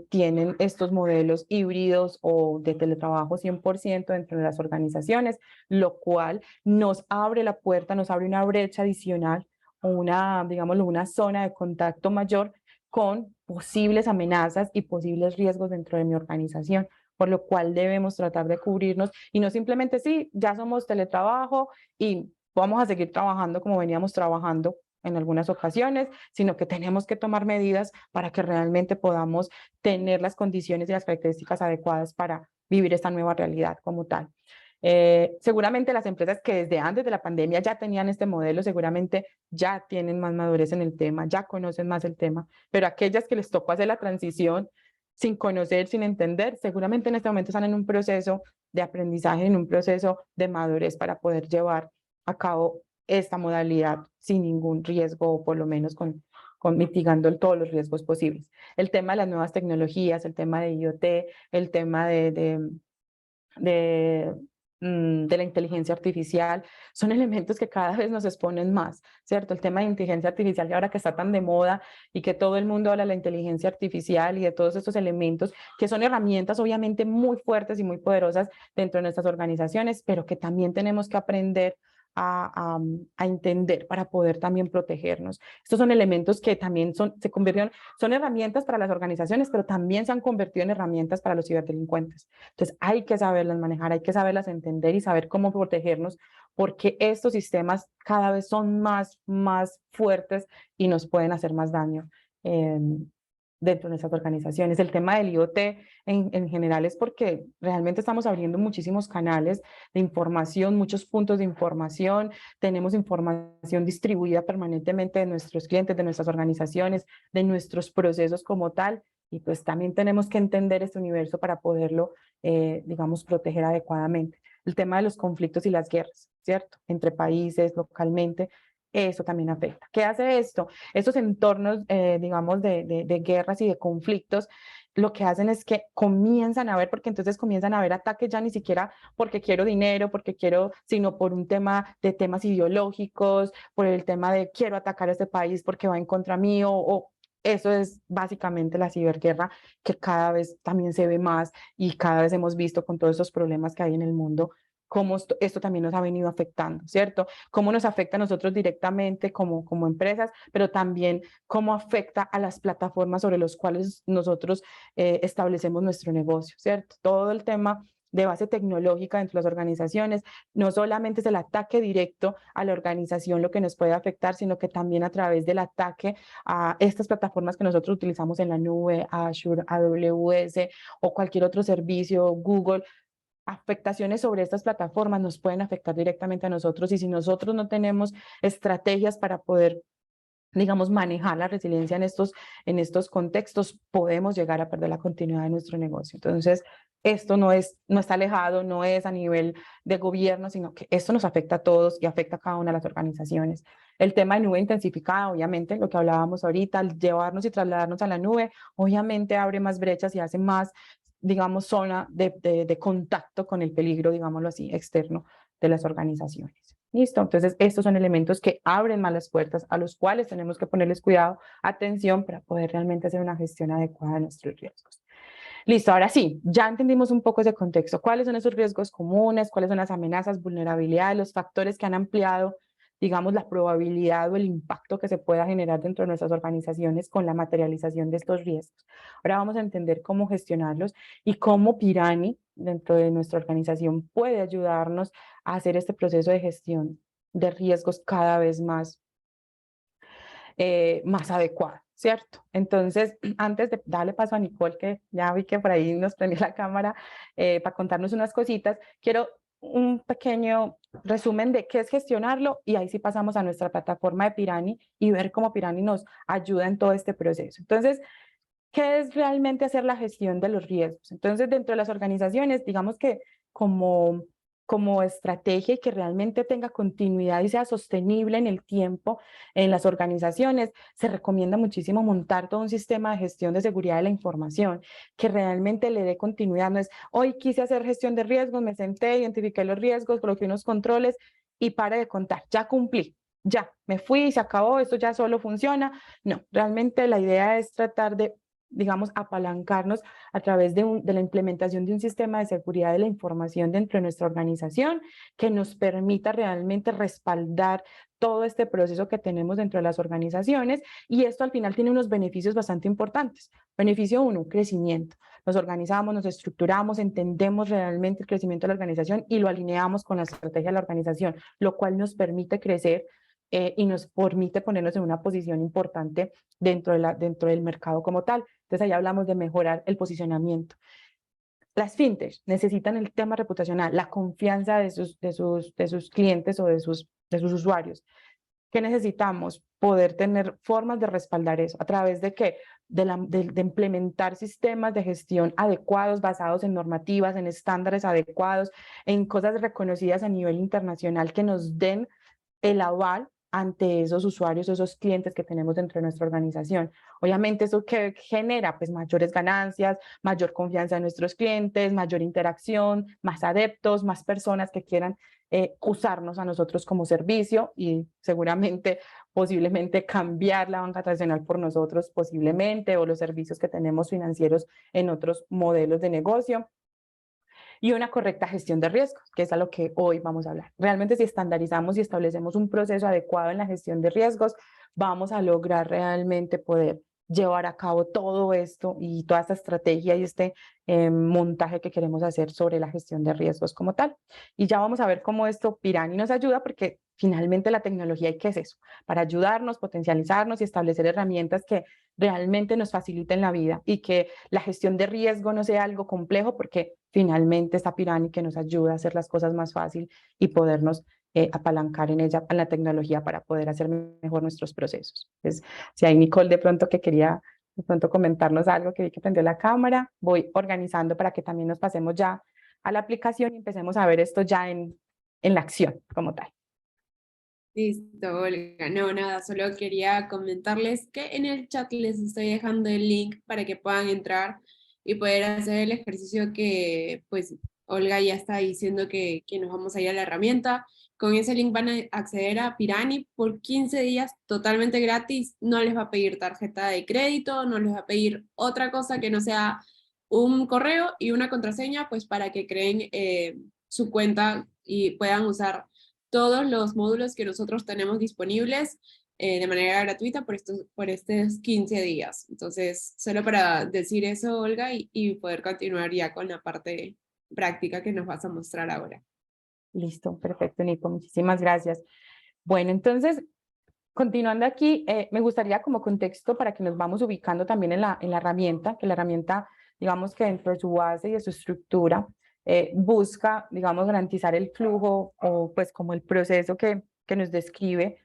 tienen estos modelos híbridos o de teletrabajo 100% dentro de las organizaciones, lo cual nos abre la puerta, nos abre una brecha adicional, o digámoslo, una zona de contacto mayor con posibles amenazas y posibles riesgos dentro de mi organización, por lo cual debemos tratar de cubrirnos y no simplemente, sí, ya somos teletrabajo y vamos a seguir trabajando como veníamos trabajando en algunas ocasiones, sino que tenemos que tomar medidas para que realmente podamos tener las condiciones y las características adecuadas para vivir esta nueva realidad como tal. Seguramente las empresas que desde antes de la pandemia ya tenían este modelo, seguramente ya tienen más madurez en el tema, ya conocen más el tema, pero aquellas que les tocó hacer la transición sin conocer, sin entender, seguramente en este momento están en un proceso de aprendizaje, en un proceso de madurez para poder llevar a cabo esta modalidad sin ningún riesgo, o por lo menos con mitigando todos los riesgos posibles. El tema de las nuevas tecnologías, el tema de IoT, el tema de la inteligencia artificial, son elementos que cada vez nos exponen más, ¿cierto? El tema de inteligencia artificial, que ahora que está tan de moda y que todo el mundo habla de la inteligencia artificial y de todos estos elementos, que son herramientas obviamente muy fuertes y muy poderosas dentro de nuestras organizaciones, pero que también tenemos que aprender a entender para poder también protegernos. Estos son elementos que también se convirtieron, son herramientas para las organizaciones, pero también se han convertido en herramientas para los ciberdelincuentes. Entonces hay que saberlas manejar, hay que saberlas entender y saber cómo protegernos, porque estos sistemas cada vez son más fuertes y nos pueden hacer más daño dentro de nuestras organizaciones. El tema del IoT en general es porque realmente estamos abriendo muchísimos canales de información, muchos puntos de información, tenemos información distribuida permanentemente de nuestros clientes, de nuestras organizaciones, de nuestros procesos como tal, y pues también tenemos que entender este universo para poderlo, digamos, proteger adecuadamente. El tema de los conflictos y las guerras, ¿cierto? Entre países, localmente, eso también afecta. ¿Qué hace esto? Estos entornos, digamos, de guerras y de conflictos, lo que hacen es que comienzan a ver, porque entonces comienzan a haber ataques ya ni siquiera porque quiero dinero, porque quiero, sino por un tema de temas ideológicos, por el tema de quiero atacar a este país porque va en contra mío, o eso es básicamente la ciberguerra, que cada vez también se ve más y cada vez hemos visto con todos estos problemas que hay en el mundo, cómo esto también nos ha venido afectando, ¿cierto? Cómo nos afecta a nosotros directamente como empresas, pero también cómo afecta a las plataformas sobre las cuales nosotros establecemos nuestro negocio, ¿cierto? Todo el tema de base tecnológica dentro de las organizaciones, no solamente es el ataque directo a la organización lo que nos puede afectar, sino que también a través del ataque a estas plataformas que nosotros utilizamos en la nube, Azure, AWS o cualquier otro servicio, Google. Afectaciones sobre estas plataformas nos pueden afectar directamente a nosotros, y si nosotros no tenemos estrategias para poder, digamos, manejar la resiliencia en estos contextos, podemos llegar a perder la continuidad de nuestro negocio. Entonces, esto no está alejado, no es a nivel de gobierno, sino que esto nos afecta a todos y afecta a cada una de las organizaciones. El tema de nube intensificada, obviamente, lo que hablábamos ahorita, al llevarnos y trasladarnos a la nube, obviamente abre más brechas y hace más, digamos, zona de contacto con el peligro, digámoslo así, externo de las organizaciones. ¿Listo? Entonces, estos son elementos que abren más las puertas, a los cuales tenemos que ponerles cuidado, atención, para poder realmente hacer una gestión adecuada de nuestros riesgos. Listo, ahora sí, ya entendimos un poco ese contexto. ¿Cuáles son esos riesgos comunes? ¿Cuáles son las amenazas, vulnerabilidades, los factores que han ampliado, digamos, la probabilidad o el impacto que se pueda generar dentro de nuestras organizaciones con la materialización de estos riesgos? Ahora vamos a entender cómo gestionarlos y cómo Pirani, dentro de nuestra organización, puede ayudarnos a hacer este proceso de gestión de riesgos cada vez más adecuado, ¿cierto? Entonces, antes de darle paso a Nicole, que ya vi que por ahí nos prendió la cámara para contarnos unas cositas, quiero un pequeño resumen de qué es gestionarlo y ahí sí pasamos a nuestra plataforma de Pirani y ver cómo Pirani nos ayuda en todo este proceso. Entonces, ¿qué es realmente hacer la gestión de los riesgos? Entonces, dentro de las organizaciones, digamos que como estrategia y que realmente tenga continuidad y sea sostenible en el tiempo en las organizaciones, se recomienda muchísimo montar todo un sistema de gestión de seguridad de la información que realmente le dé continuidad. No es, hoy quise hacer gestión de riesgos, me senté, identifiqué los riesgos, coloqué unos controles y pare de contar, ya cumplí. Ya, me fui, se acabó, esto ya solo funciona. No, realmente la idea es tratar de, digamos, apalancarnos a través de la implementación de un sistema de seguridad de la información dentro de nuestra organización que nos permita realmente respaldar todo este proceso que tenemos dentro de las organizaciones, y esto al final tiene unos beneficios bastante importantes. Beneficio uno, crecimiento. Nos organizamos, nos estructuramos, entendemos realmente el crecimiento de la organización y lo alineamos con la estrategia de la organización, lo cual nos permite crecer y nos permite ponernos en una posición importante dentro del mercado como tal. Entonces, ahí hablamos de mejorar el posicionamiento. Las fintechs necesitan el tema reputacional, la confianza de sus clientes o de sus usuarios. ¿Qué necesitamos? Poder tener formas de respaldar eso. ¿A través de qué? De implementar sistemas de gestión adecuados, basados en normativas, en estándares adecuados, en cosas reconocidas a nivel internacional que nos den el aval ante esos usuarios, esos clientes que tenemos dentro de nuestra organización. Obviamente, ¿eso que genera? Pues mayores ganancias, mayor confianza en nuestros clientes, mayor interacción, más adeptos, más personas que quieran usarnos a nosotros como servicio y seguramente, posiblemente cambiar la banca tradicional por nosotros, posiblemente, o los servicios que tenemos financieros en otros modelos de negocio. Y una correcta gestión de riesgos, que es a lo que hoy vamos a hablar. Realmente, si estandarizamos y establecemos un proceso adecuado en la gestión de riesgos, vamos a lograr realmente poder llevar a cabo todo esto y toda esta estrategia y este montaje que queremos hacer sobre la gestión de riesgos como tal. Y ya vamos a ver cómo esto Pirani nos ayuda, porque finalmente la tecnología, ¿y qué es eso? Para ayudarnos, potencializarnos y establecer herramientas que realmente nos faciliten la vida y que la gestión de riesgo no sea algo complejo, porque finalmente está Pirani que nos ayuda a hacer las cosas más fácil y podernos apalancar en ella, en la tecnología, para poder hacer mejor nuestros procesos. Entonces, si hay Nicole de pronto que quería de pronto comentarnos algo, que vi que prendió la cámara, voy organizando para que también nos pasemos ya a la aplicación y empecemos a ver esto ya en la acción como tal. Listo, Olga. No, nada, solo quería comentarles que en el chat les estoy dejando el link para que puedan entrar y poder hacer el ejercicio que, pues, Olga ya está diciendo que nos vamos a ir a la herramienta. Con ese link van a acceder a Pirani por 15 días totalmente gratis. No les va a pedir tarjeta de crédito, no les va a pedir otra cosa que no sea un correo y una contraseña, pues para que creen su cuenta y puedan usar todos los módulos que nosotros tenemos disponibles de manera gratuita por estos 15 días. Entonces, solo para decir eso, Olga, y poder continuar ya con la parte práctica que nos vas a mostrar ahora. Listo, perfecto, Nico, muchísimas gracias. Bueno, entonces, continuando aquí, me gustaría como contexto para que nos vamos ubicando también en la herramienta, que la herramienta, digamos que dentro de su base y de su estructura, busca, digamos, garantizar el flujo o pues como el proceso que nos describe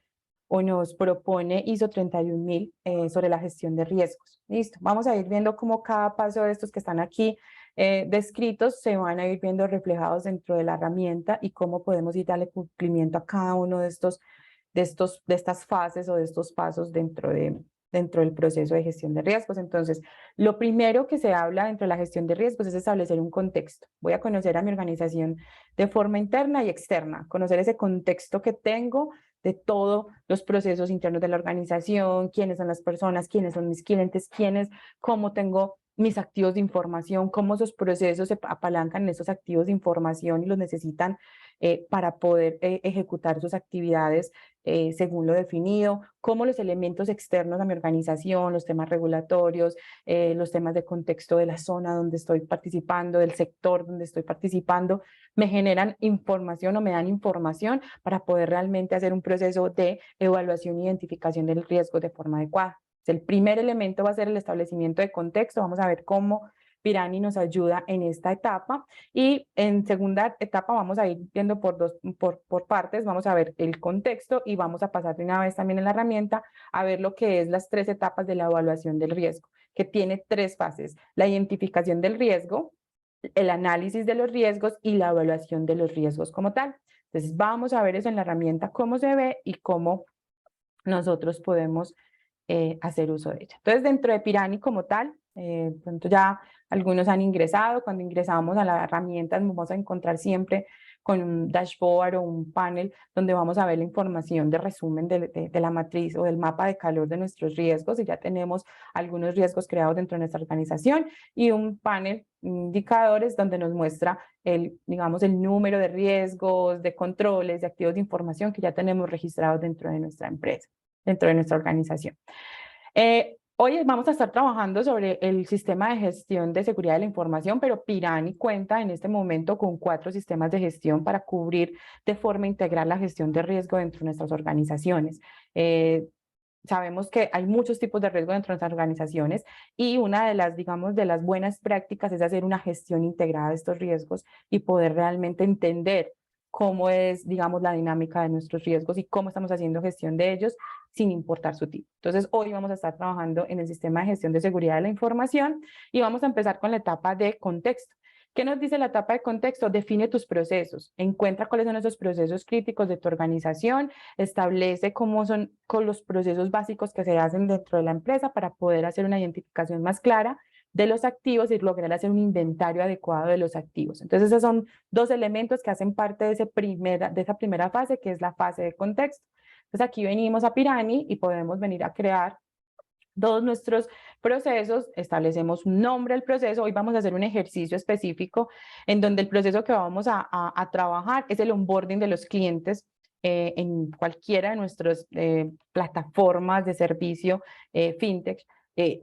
o nos propone ISO 31000 sobre la gestión de riesgos. Listo, vamos a ir viendo cómo cada paso de estos que están aquí descritos se van a ir viendo reflejados dentro de la herramienta y cómo podemos ir darle cumplimiento a cada uno de estas fases o de estos pasos dentro del proceso de gestión de riesgos. Entonces, lo primero que se habla dentro de la gestión de riesgos es establecer un contexto. Voy a conocer a mi organización de forma interna y externa, conocer ese contexto que tengo de todos los procesos internos de la organización, quiénes son las personas, quiénes son mis clientes, cómo tengo mis activos de información, cómo esos procesos se apalancan en esos activos de información y los necesitan para poder ejecutar sus actividades según lo definido, cómo los elementos externos a mi organización, los temas regulatorios, los temas de contexto de la zona donde estoy participando, del sector donde estoy participando, me generan información o me dan información para poder realmente hacer un proceso de evaluación e identificación del riesgo de forma adecuada. El primer elemento va a ser el establecimiento de contexto. Vamos a ver cómo Pirani nos ayuda en esta etapa, y en segunda etapa vamos a ir viendo por partes. Vamos a ver el contexto y vamos a pasar de una vez también en la herramienta a ver lo que es las 3 etapas de la evaluación del riesgo, que tiene 3 fases: la identificación del riesgo, el análisis de los riesgos y la evaluación de los riesgos como tal. Entonces vamos a ver eso en la herramienta, cómo se ve y cómo nosotros podemos hacer uso de ella. Entonces, dentro de Pirani como tal, pronto ya algunos han ingresado. Cuando ingresamos a la herramienta nos vamos a encontrar siempre con un dashboard o un panel donde vamos a ver la información de resumen de la matriz o del mapa de calor de nuestros riesgos, y ya tenemos algunos riesgos creados dentro de nuestra organización, y un panel indicadores donde nos muestra digamos, el número de riesgos, de controles, de activos de información que ya tenemos registrados dentro de nuestra empresa, dentro de nuestra organización. Hoy vamos a estar trabajando sobre el sistema de gestión de seguridad de la información, pero Pirani cuenta en este momento con 4 sistemas de gestión para cubrir de forma integral la gestión de riesgo dentro de nuestras organizaciones. Sabemos que hay muchos tipos de riesgo dentro de nuestras organizaciones, y una de las, digamos, de las buenas prácticas es hacer una gestión integrada de estos riesgos y poder realmente entender cómo es, digamos, la dinámica de nuestros riesgos y cómo estamos haciendo gestión de ellos sin importar su tipo. Entonces, hoy vamos a estar trabajando en el sistema de gestión de seguridad de la información y vamos a empezar con la etapa de contexto. ¿Qué nos dice la etapa de contexto? Define tus procesos, encuentra cuáles son esos procesos críticos de tu organización, establece cómo son con los procesos básicos que se hacen dentro de la empresa para poder hacer una identificación más clara de los activos y lograr hacer un inventario adecuado de los activos. Entonces, esos son 2 elementos que hacen parte de esa primera fase, que es la fase de contexto. Entonces, aquí venimos a Pirani y podemos venir a crear todos nuestros procesos, establecemos un nombre al proceso. Hoy vamos a hacer un ejercicio específico en donde el proceso que vamos a trabajar es el onboarding de los clientes en cualquiera de nuestras plataformas de servicio fintech.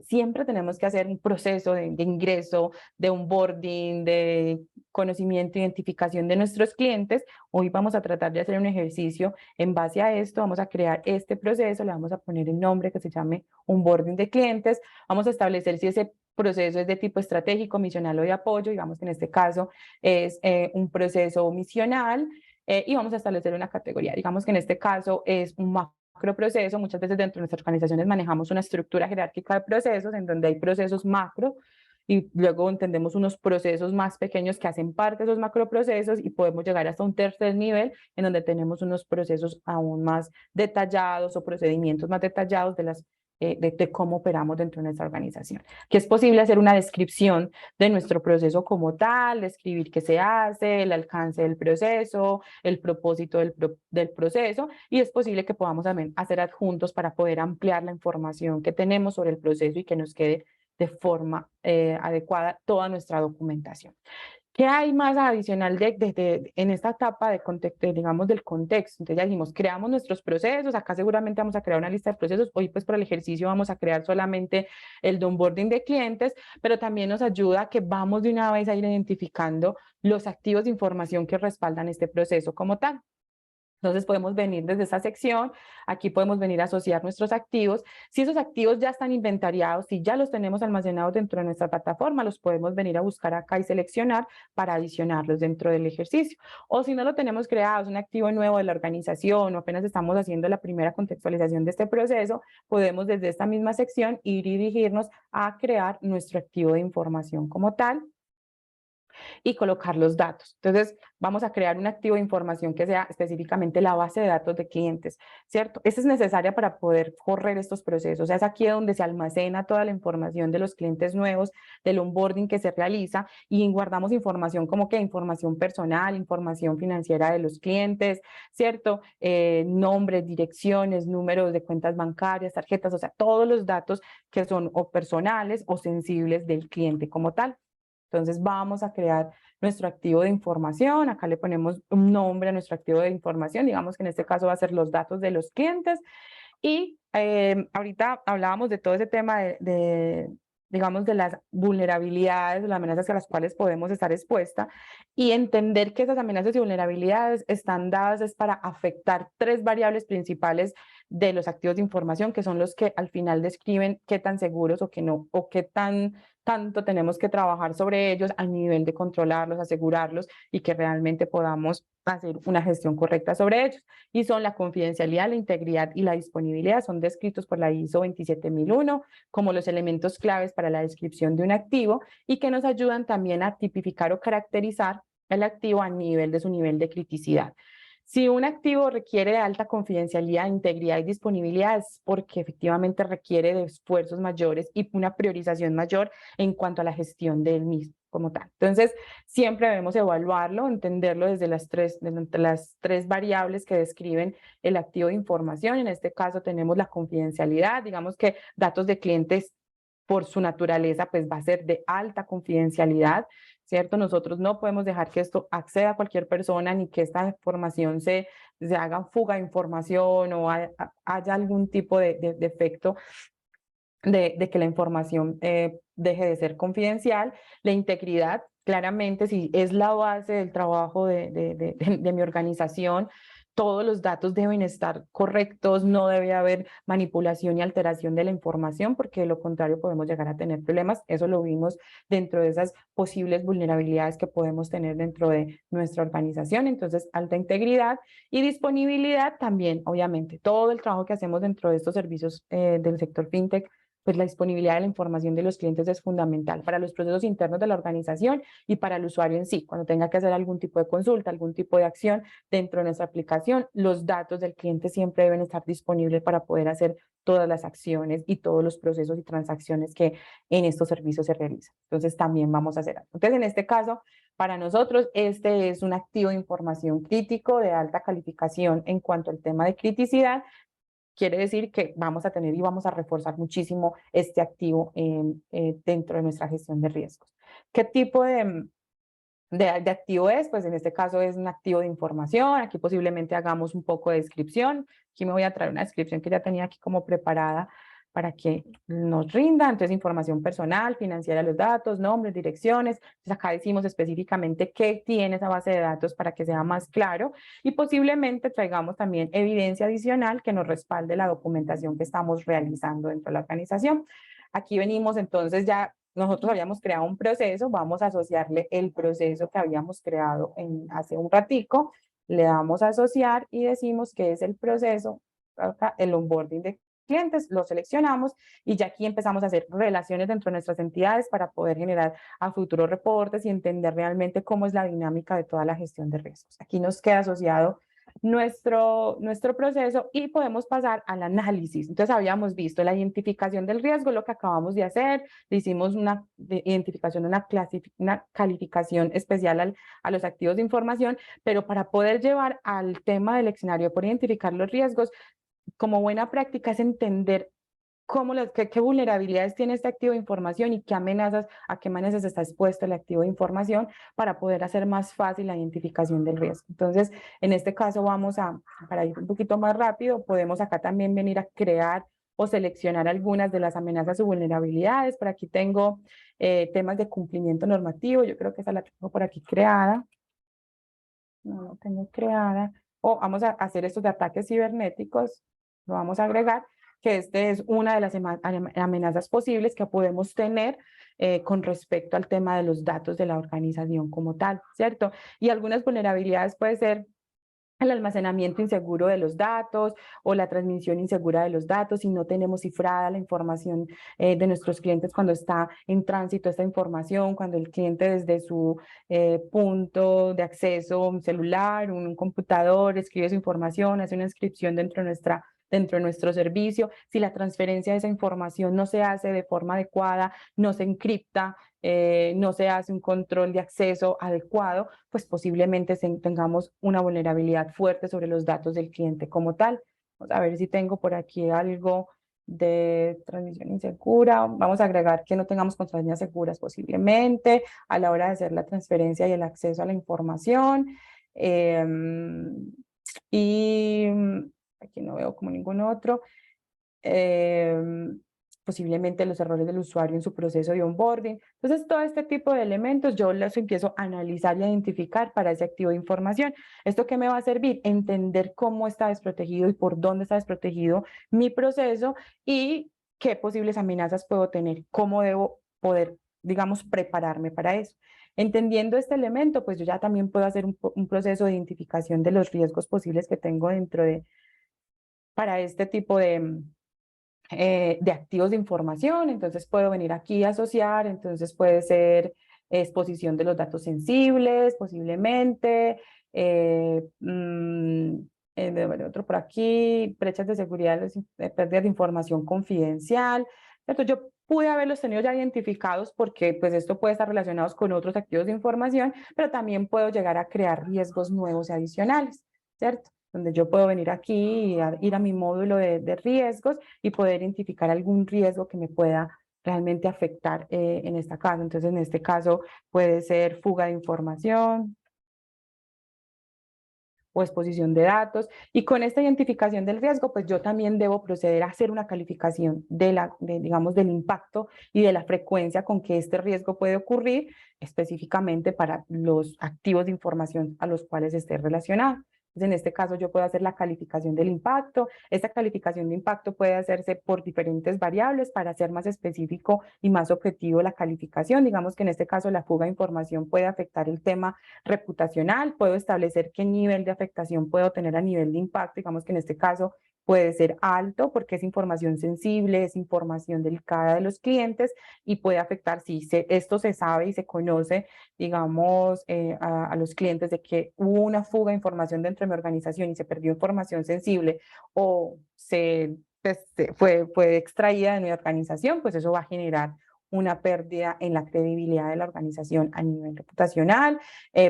Siempre tenemos que hacer un proceso de ingreso, de onboarding, de conocimiento, identificación de nuestros clientes. Hoy vamos a tratar de hacer un ejercicio en base a esto. Vamos a crear este proceso, le vamos a poner el nombre que se llame onboarding de clientes. Vamos a establecer si ese proceso es de tipo estratégico, misional o de apoyo. Digamos que en este caso es un proceso misional, y vamos a establecer una categoría. Digamos que en este caso es un macroproceso. Muchas veces dentro de nuestras organizaciones manejamos una estructura jerárquica de procesos en donde hay procesos macro y luego entendemos unos procesos más pequeños que hacen parte de esos macroprocesos, y podemos llegar hasta un tercer nivel en donde tenemos unos procesos aún más detallados o procedimientos más detallados de cómo operamos dentro de nuestra organización. Que es posible hacer una descripción de nuestro proceso como tal, describir qué se hace, el alcance del proceso, el propósito del proceso, y es posible que podamos también hacer adjuntos para poder ampliar la información que tenemos sobre el proceso y que nos quede de forma adecuada toda nuestra documentación. ¿Qué hay más adicional en esta etapa de contexto, digamos, del contexto? Entonces ya dijimos, creamos nuestros procesos. Acá seguramente vamos a crear una lista de procesos. Hoy pues por el ejercicio vamos a crear solamente el de onboarding de clientes, pero también nos ayuda a que vamos de una vez a ir identificando los activos de información que respaldan este proceso como tal. Entonces podemos venir desde esa sección, aquí podemos venir a asociar nuestros activos. Si esos activos ya están inventariados, si ya los tenemos almacenados dentro de nuestra plataforma, los podemos venir a buscar acá y seleccionar para adicionarlos dentro del ejercicio. O si no lo tenemos creado, un activo nuevo de la organización o apenas estamos haciendo la primera contextualización de este proceso, podemos desde esta misma sección ir y dirigirnos a crear nuestro activo de información como tal y colocar los datos. Entonces, vamos a crear un activo de información que sea específicamente la base de datos de clientes, ¿cierto? Esta es necesaria para poder correr estos procesos. O sea, es aquí donde se almacena toda la información de los clientes nuevos, del onboarding que se realiza, y guardamos información como que información personal, información financiera de los clientes, ¿cierto? Nombres, direcciones, números de cuentas bancarias, tarjetas, o sea, todos los datos que son o personales o sensibles del cliente como tal. Entonces vamos a crear nuestro activo de información. Acá le ponemos un nombre a nuestro activo de información. Digamos que en este caso va a ser los datos de los clientes. Y ahorita hablábamos de todo ese tema digamos, de las vulnerabilidades, de las amenazas a las cuales podemos estar expuestas, y entender que esas amenazas y vulnerabilidades están dadas es para afectar 3 variables principales de los activos de información, que son los que al final describen qué tan seguros o qué no, o qué tanto tenemos que trabajar sobre ellos a nivel de controlarlos, asegurarlos y que realmente podamos hacer una gestión correcta sobre ellos. Y son la confidencialidad, la integridad y la disponibilidad, son descritos por la ISO 27001 como los elementos claves para la descripción de un activo y que nos ayudan también a tipificar o caracterizar el activo a nivel de su nivel de criticidad. Si un activo requiere de alta confidencialidad, integridad y disponibilidad es porque efectivamente requiere de esfuerzos mayores y una priorización mayor en cuanto a la gestión del mismo como tal. Entonces, siempre debemos evaluarlo, entenderlo desde las tres variables que describen el activo de información. En este caso tenemos la confidencialidad, digamos que datos de clientes por su naturaleza, pues va a ser de alta confidencialidad, ¿cierto? Nosotros no podemos dejar que esto acceda a cualquier persona ni que esta información se haga fuga de información o haya algún tipo de efecto de que la información deje de ser confidencial. La integridad, claramente, si es la base del trabajo de mi organización, todos los datos deben estar correctos, no debe haber manipulación y alteración de la información, porque de lo contrario podemos llegar a tener problemas. Eso lo vimos dentro de esas posibles vulnerabilidades que podemos tener dentro de nuestra organización. Entonces, alta integridad y disponibilidad también, obviamente. Todo el trabajo que hacemos dentro de estos servicios del sector fintech, pues la disponibilidad de la información de los clientes es fundamental para los procesos internos de la organización y para el usuario en sí. Cuando tenga que hacer algún tipo de consulta, algún tipo de acción dentro de nuestra aplicación, los datos del cliente siempre deben estar disponibles para poder hacer todas las acciones y todos los procesos y transacciones que en estos servicios se realizan. Entonces también vamos a hacer algo. Entonces en este caso, para nosotros, este es un activo de información crítico de alta calificación en cuanto al tema de criticidad. Quiere decir que vamos a tener y vamos a reforzar muchísimo este activo dentro de nuestra gestión de riesgos. ¿Qué tipo de activo es? Pues en este caso es un activo de información. Aquí posiblemente hagamos un poco de descripción. Aquí me voy a traer una descripción que ya tenía aquí como preparada para que nos rinda. Entonces, información personal, financiera de los datos, nombres, direcciones. Entonces, acá decimos específicamente qué tiene esa base de datos para que sea más claro y posiblemente traigamos también evidencia adicional que nos respalde la documentación que estamos realizando dentro de la organización. Aquí venimos entonces ya, nosotros habíamos creado un proceso, vamos a asociarle el proceso que habíamos creado hace un ratico, le damos a asociar y decimos que es el proceso, acá, el onboarding de clientes, lo seleccionamos y ya aquí empezamos a hacer relaciones dentro de nuestras entidades para poder generar a futuro reportes y entender realmente cómo es la dinámica de toda la gestión de riesgos. Aquí nos queda asociado nuestro proceso y podemos pasar al análisis. Entonces habíamos visto la identificación del riesgo, lo que acabamos de hacer, le hicimos una identificación, una calificación especial a los activos de información, pero para poder llevar al tema del escenario por identificar los riesgos, como buena práctica es entender qué vulnerabilidades tiene este activo de información y a qué amenazas está expuesto el activo de información para poder hacer más fácil la identificación del riesgo. Entonces, en este caso para ir un poquito más rápido, podemos acá también venir a crear o seleccionar algunas de las amenazas o vulnerabilidades. Por aquí tengo temas de cumplimiento normativo, yo creo que esa la tengo por aquí creada. No, no tengo creada. O vamos a hacer estos de ataques cibernéticos, lo vamos a agregar, que este es una de las amenazas posibles que podemos tener con respecto al tema de los datos de la organización como tal, ¿cierto? Y algunas vulnerabilidades puede ser el almacenamiento inseguro de los datos o la transmisión insegura de los datos, si no tenemos cifrada la información de nuestros clientes cuando está en tránsito esta información, cuando el cliente desde su punto de acceso, un celular, un computador, escribe su información, hace una inscripción dentro de nuestro servicio, si la transferencia de esa información no se hace de forma adecuada, no se encripta, no se hace un control de acceso adecuado, pues posiblemente tengamos una vulnerabilidad fuerte sobre los datos del cliente como tal. Vamos a ver si tengo por aquí algo de transmisión insegura. Vamos a agregar que no tengamos contraseñas seguras posiblemente a la hora de hacer la transferencia y el acceso a la información. Y aquí no veo como ningún otro. posiblemente los errores del usuario en su proceso de onboarding. Entonces, todo este tipo de elementos yo los empiezo a analizar y a identificar para ese activo de información. ¿Esto qué me va a servir? Entender cómo está desprotegido y por dónde está desprotegido mi proceso y qué posibles amenazas puedo tener, cómo debo poder, digamos, prepararme para eso. Entendiendo este elemento, pues yo ya también puedo hacer un proceso de identificación de los riesgos posibles que tengo para este tipo de activos de información. Entonces puedo venir aquí a asociar, entonces puede ser exposición de los datos sensibles, posiblemente, otro por aquí, brechas de seguridad, pérdidas de información confidencial. Entonces yo pude haberlos tenido ya identificados porque pues esto puede estar relacionado con otros activos de información, pero también puedo llegar a crear riesgos nuevos y adicionales, ¿cierto? Donde yo puedo venir aquí y ir a mi módulo de riesgos y poder identificar algún riesgo que me pueda realmente afectar en esta caso. Entonces, en este caso puede ser fuga de información o exposición de datos. Y con esta identificación del riesgo, pues yo también debo proceder a hacer una calificación digamos, del impacto y de la frecuencia con que este riesgo puede ocurrir específicamente para los activos de información a los cuales esté relacionado. Entonces, en este caso, yo puedo hacer la calificación del impacto. Esta calificación de impacto puede hacerse por diferentes variables para hacer más específico y más objetivo la calificación. Digamos que en este caso, la fuga de información puede afectar el tema reputacional. Puedo establecer qué nivel de afectación puedo tener a nivel de impacto. Digamos que en este caso puede ser alto porque es información sensible, es información delicada de los clientes y puede afectar, si esto se sabe y se conoce, digamos, a los clientes de que hubo una fuga de información dentro de mi organización y se perdió información sensible o fue extraída de mi organización, pues eso va a generar una pérdida en la credibilidad de la organización a nivel reputacional,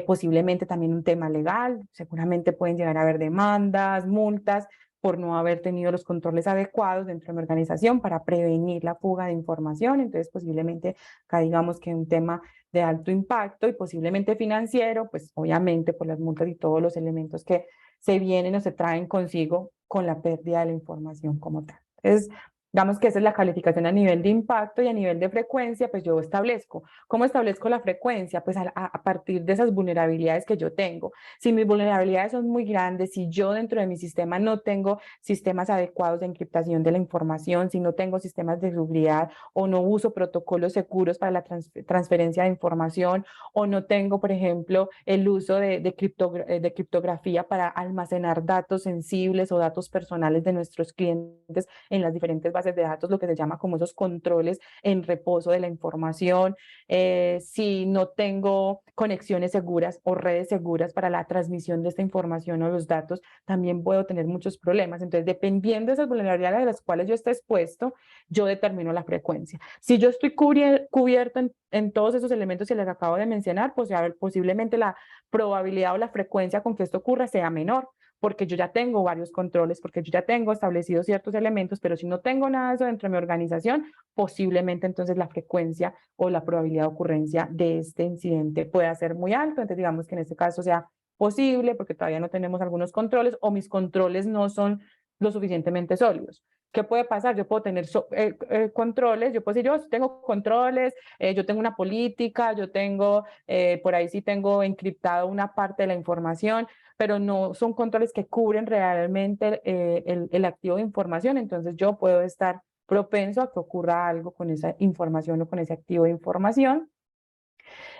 posiblemente también un tema legal, seguramente pueden llegar a haber demandas, multas, por no haber tenido los controles adecuados dentro de mi organización para prevenir la fuga de información. Entonces, posiblemente acá digamos que un tema de alto impacto y posiblemente financiero, pues obviamente por las multas y todos los elementos que se vienen o se traen consigo con la pérdida de la información como tal. Entonces, digamos que esa es la calificación a nivel de impacto y a nivel de frecuencia, pues yo establezco. ¿Cómo establezco la frecuencia? Pues a partir de esas vulnerabilidades que yo tengo. Si mis vulnerabilidades son muy grandes, si yo dentro de mi sistema no tengo sistemas adecuados de encriptación de la información, si no tengo sistemas de seguridad o no uso protocolos seguros para la transferencia de información o no tengo, por ejemplo, el uso de criptografía para almacenar datos sensibles o datos personales de nuestros clientes en las diferentes bases de datos, lo que se llama como esos controles en reposo de la información, si no tengo conexiones seguras o redes seguras para la transmisión de esta información o los datos, también puedo tener muchos problemas. Entonces, dependiendo de esas vulnerabilidades a las cuales yo esté expuesto, yo determino la frecuencia. Si yo estoy cubierto en todos esos elementos que les acabo de mencionar, pues posiblemente la probabilidad o la frecuencia con que esto ocurra sea menor, porque yo ya tengo varios controles, porque yo ya tengo establecidos ciertos elementos, pero si no tengo nada de eso dentro de mi organización, posiblemente entonces la frecuencia o la probabilidad de ocurrencia de este incidente pueda ser muy alto. Entonces digamos que en este caso sea posible porque todavía no tenemos algunos controles o mis controles no son lo suficientemente sólidos. ¿Qué puede pasar? Yo puedo tener controles, yo puedo decir, yo tengo controles, yo tengo una política, yo tengo, por ahí sí tengo encriptado una parte de la información, pero no son controles que cubren realmente el activo de información, entonces yo puedo estar propenso a que ocurra algo con esa información o con ese activo de información.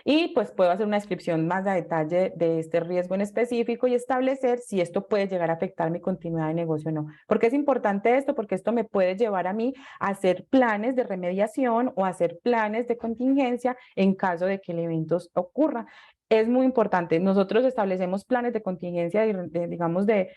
Y pues puedo hacer una descripción más a detalle de este riesgo en específico y establecer si esto puede llegar a afectar mi continuidad de negocio o no. ¿Por qué es importante esto? Porque esto me puede llevar a mí a hacer planes de remediación o hacer planes de contingencia en caso de que el evento ocurra. Es muy importante. Nosotros establecemos planes de contingencia, digamos, de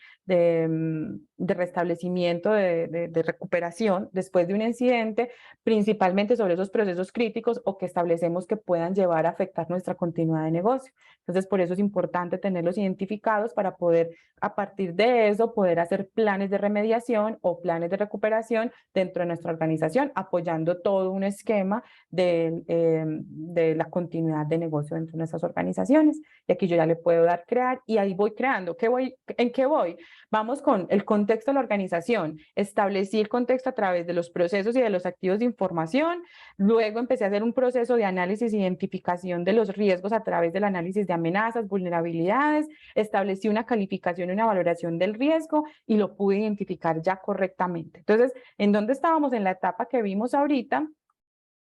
restablecimiento, de recuperación después de un incidente, principalmente sobre esos procesos críticos o que establecemos que puedan llevar a afectar nuestra continuidad de negocio. Entonces, por eso es importante tenerlos identificados para poder, a partir de eso, poder hacer planes de remediación o planes de recuperación dentro de nuestra organización, apoyando todo un esquema de la continuidad de negocio dentro de nuestras organizaciones. organizaciones. Y aquí yo ya le puedo dar crear y ahí voy creando. ¿En qué voy? Vamos con el contexto de la organización. Establecí el contexto a través de los procesos y de los activos de información. Luego empecé a hacer un proceso de análisis e identificación de los riesgos a través del análisis de amenazas, vulnerabilidades. Establecí una calificación y una valoración del riesgo y lo pude identificar ya correctamente. Entonces, ¿en dónde estábamos? En la etapa que vimos ahorita,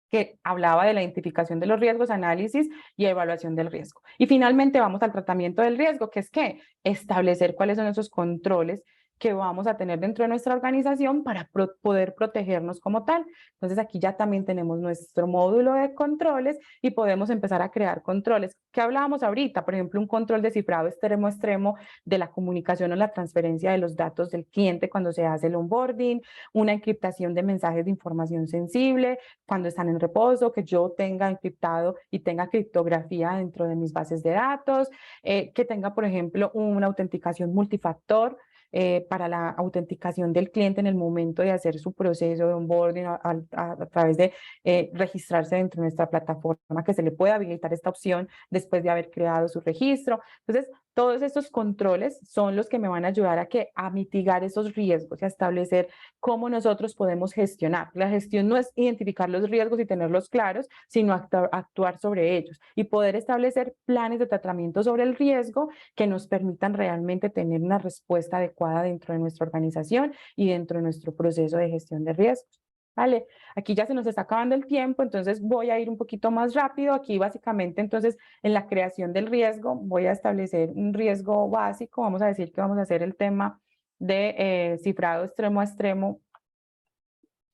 que hablaba de la identificación de los riesgos, análisis y evaluación del riesgo. Y finalmente vamos al tratamiento del riesgo, que es que establecer cuáles son esos controles que vamos a tener dentro de nuestra organización para poder protegernos como tal. Entonces aquí ya también tenemos nuestro módulo de controles y podemos empezar a crear controles. ¿Qué hablábamos ahorita? Por ejemplo, un control de cifrado extremo a extremo de la comunicación o la transferencia de los datos del cliente cuando se hace el onboarding, una encriptación de mensajes de información sensible, cuando están en reposo, que yo tenga encriptado y tenga criptografía dentro de mis bases de datos, que tenga, por ejemplo, una autenticación multifactor para la autenticación del cliente en el momento de hacer su proceso de onboarding a través de registrarse dentro de nuestra plataforma, que se le puede habilitar esta opción después de haber creado su registro. Entonces, todos estos controles son los que me van a ayudar a mitigar esos riesgos y a establecer cómo nosotros podemos gestionar. La gestión no es identificar los riesgos y tenerlos claros, sino actuar sobre ellos y poder establecer planes de tratamiento sobre el riesgo que nos permitan realmente tener una respuesta adecuada dentro de nuestra organización y dentro de nuestro proceso de gestión de riesgos. Vale, aquí ya se nos está acabando el tiempo, entonces voy a ir un poquito más rápido. Aquí básicamente entonces en la creación del riesgo voy a establecer un riesgo básico. Vamos a decir que vamos a hacer el tema de cifrado extremo a extremo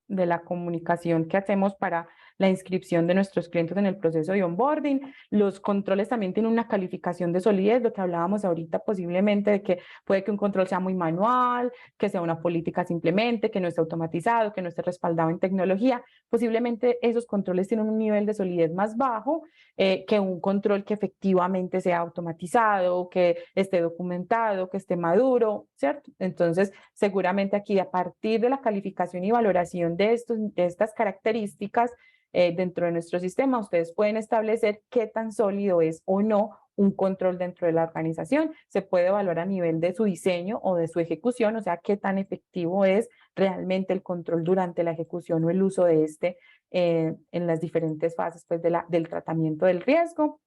de la comunicación que hacemos para la inscripción de nuestros clientes en el proceso de onboarding. Los controles también tienen una calificación de solidez, lo que hablábamos ahorita posiblemente de que puede que un control sea muy manual, que sea una política simplemente, que no esté automatizado, que no esté respaldado en tecnología. Posiblemente esos controles tienen un nivel de solidez más bajo que un control que efectivamente sea automatizado, que esté documentado, que esté maduro, ¿cierto? Entonces, seguramente aquí a partir de la calificación y valoración de estas características, dentro de nuestro sistema, ustedes pueden establecer qué tan sólido es o no un control dentro de la organización. Se puede evaluar a nivel de su diseño o de su ejecución, o sea, qué tan efectivo es realmente el control durante la ejecución o el uso de en las diferentes fases pues, del tratamiento del riesgo.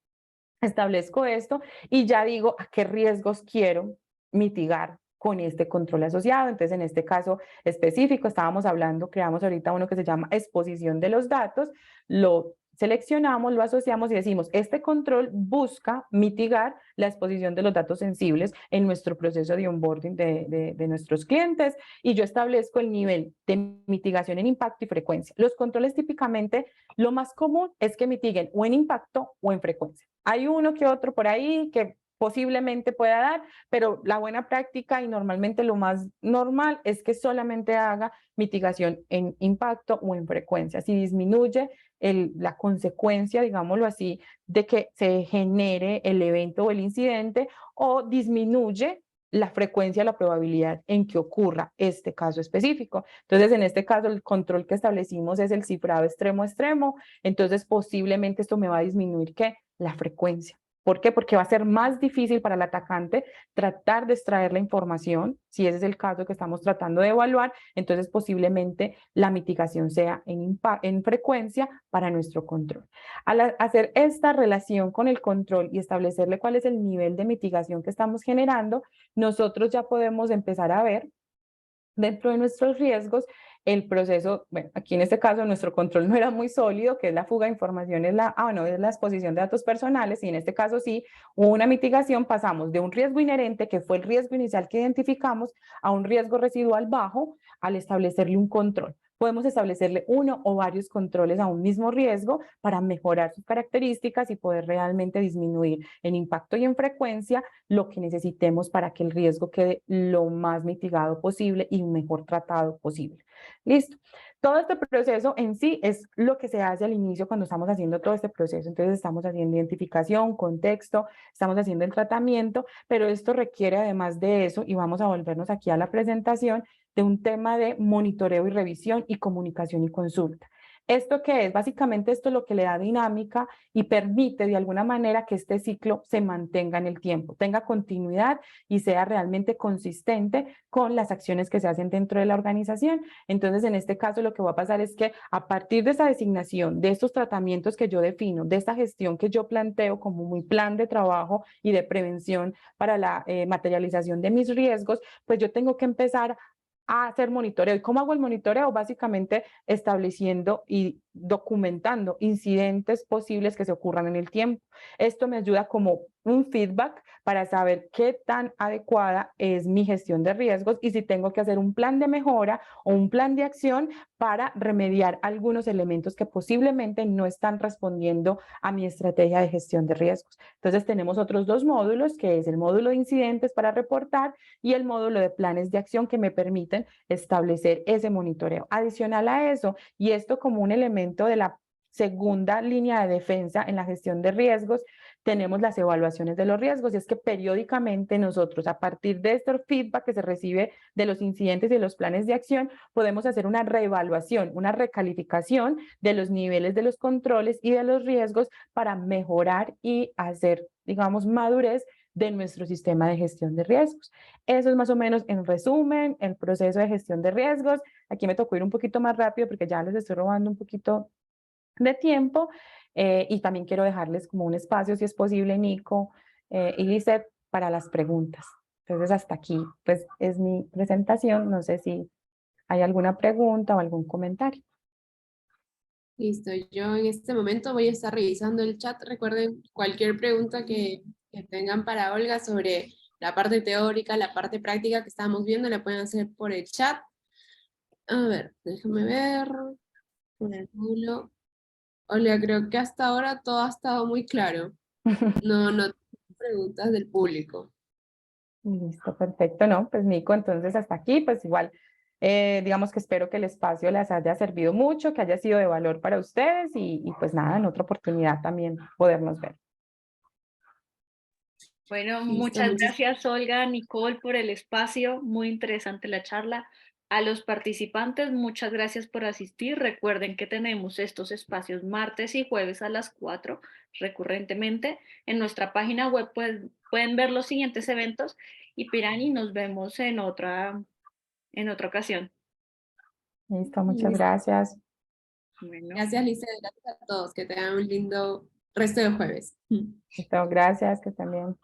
Establezco esto y ya digo a qué riesgos quiero mitigar con este control asociado. Entonces, en este caso específico, creamos ahorita uno que se llama exposición de los datos, lo seleccionamos, lo asociamos y decimos, este control busca mitigar la exposición de los datos sensibles en nuestro proceso de onboarding de nuestros clientes y yo establezco el nivel de mitigación en impacto y frecuencia. Los controles típicamente, lo más común es que mitiguen o en impacto o en frecuencia. Hay uno que otro por ahí que posiblemente pueda dar, pero la buena práctica y normalmente lo más normal es que solamente haga mitigación en impacto o en frecuencia. Si disminuye la consecuencia, digámoslo así, de que se genere el evento o el incidente o disminuye la frecuencia, la probabilidad en que ocurra este caso específico. Entonces, en este caso, el control que establecimos es el cifrado extremo a extremo. Entonces, posiblemente esto me va a disminuir, ¿qué? La frecuencia. ¿Por qué? Porque va a ser más difícil para el atacante tratar de extraer la información, si ese es el caso que estamos tratando de evaluar, entonces posiblemente la mitigación sea en frecuencia para nuestro control. Al hacer esta relación con el control y establecerle cuál es el nivel de mitigación que estamos generando, nosotros ya podemos empezar a ver dentro de nuestros riesgos el proceso, bueno, aquí en este caso nuestro control no era muy sólido, que es la fuga de información, es la exposición de datos personales, y en este caso sí, hubo una mitigación, pasamos de un riesgo inherente, que fue el riesgo inicial que identificamos, a un riesgo residual bajo, al establecerle un control. Podemos establecerle uno o varios controles a un mismo riesgo para mejorar sus características y poder realmente disminuir en impacto y en frecuencia lo que necesitemos para que el riesgo quede lo más mitigado posible y mejor tratado posible. Listo. Todo este proceso en sí es lo que se hace al inicio cuando estamos haciendo todo este proceso. Entonces estamos haciendo identificación, contexto, estamos haciendo el tratamiento, pero esto requiere además de eso, y vamos a volvernos aquí a la presentación, de un tema de monitoreo y revisión y comunicación y consulta. ¿Esto qué es? Básicamente esto es lo que le da dinámica y permite de alguna manera que este ciclo se mantenga en el tiempo, tenga continuidad y sea realmente consistente con las acciones que se hacen dentro de la organización. Entonces, en este caso, lo que va a pasar es que a partir de esa designación, de estos tratamientos que yo defino, de esta gestión que yo planteo como mi plan de trabajo y de prevención para la materialización de mis riesgos, pues yo tengo que empezar a hacer monitoreo. ¿Y cómo hago el monitoreo? Básicamente estableciendo y documentando incidentes posibles que se ocurran en el tiempo. Esto me ayuda como un feedback para saber qué tan adecuada es mi gestión de riesgos y si tengo que hacer un plan de mejora o un plan de acción para remediar algunos elementos que posiblemente no están respondiendo a mi estrategia de gestión de riesgos. Entonces tenemos otros dos módulos, que es el módulo de incidentes para reportar y el módulo de planes de acción que me permiten establecer ese monitoreo. Adicional a eso, y esto como un elemento de la segunda línea de defensa en la gestión de riesgos, tenemos las evaluaciones de los riesgos, y es que periódicamente nosotros, a partir de este feedback que se recibe de los incidentes y de los planes de acción, podemos hacer una reevaluación, una recalificación de los niveles de los controles y de los riesgos para mejorar y hacer, digamos, madurez de nuestro sistema de gestión de riesgos. Eso es más o menos, en resumen, el proceso de gestión de riesgos. Aquí me tocó ir un poquito más rápido porque ya les estoy robando un poquito de tiempo, y también quiero dejarles como un espacio, si es posible, Nico y Lizeth, para las preguntas. Entonces, hasta aquí, pues, es mi presentación. No sé si hay alguna pregunta o algún comentario. Listo, yo en este momento voy a estar revisando el chat. Recuerden, cualquier pregunta que tengan para Olga sobre la parte teórica, la parte práctica que estábamos viendo, la pueden hacer por el chat. A ver, déjame ver. Por el módulo. Olga, creo que hasta ahora todo ha estado muy claro. No tengo preguntas del público. Listo, perfecto, ¿no? Pues Nico, entonces hasta aquí, pues igual, digamos que espero que el espacio les haya servido mucho, que haya sido de valor para ustedes y pues nada, en otra oportunidad también podernos ver. Bueno, Listo, muchas gracias Olga, Nicole, por el espacio, muy interesante la charla. A los participantes, muchas gracias por asistir. Recuerden que tenemos estos espacios martes y jueves a las 4 recurrentemente. En nuestra página web pueden ver los siguientes eventos y Pirani, nos vemos en otra ocasión. Listo, muchas Listo. gracias. Bueno. Gracias, Lisa. Gracias a todos. Que tengan un lindo resto de jueves. Listo, gracias, que también.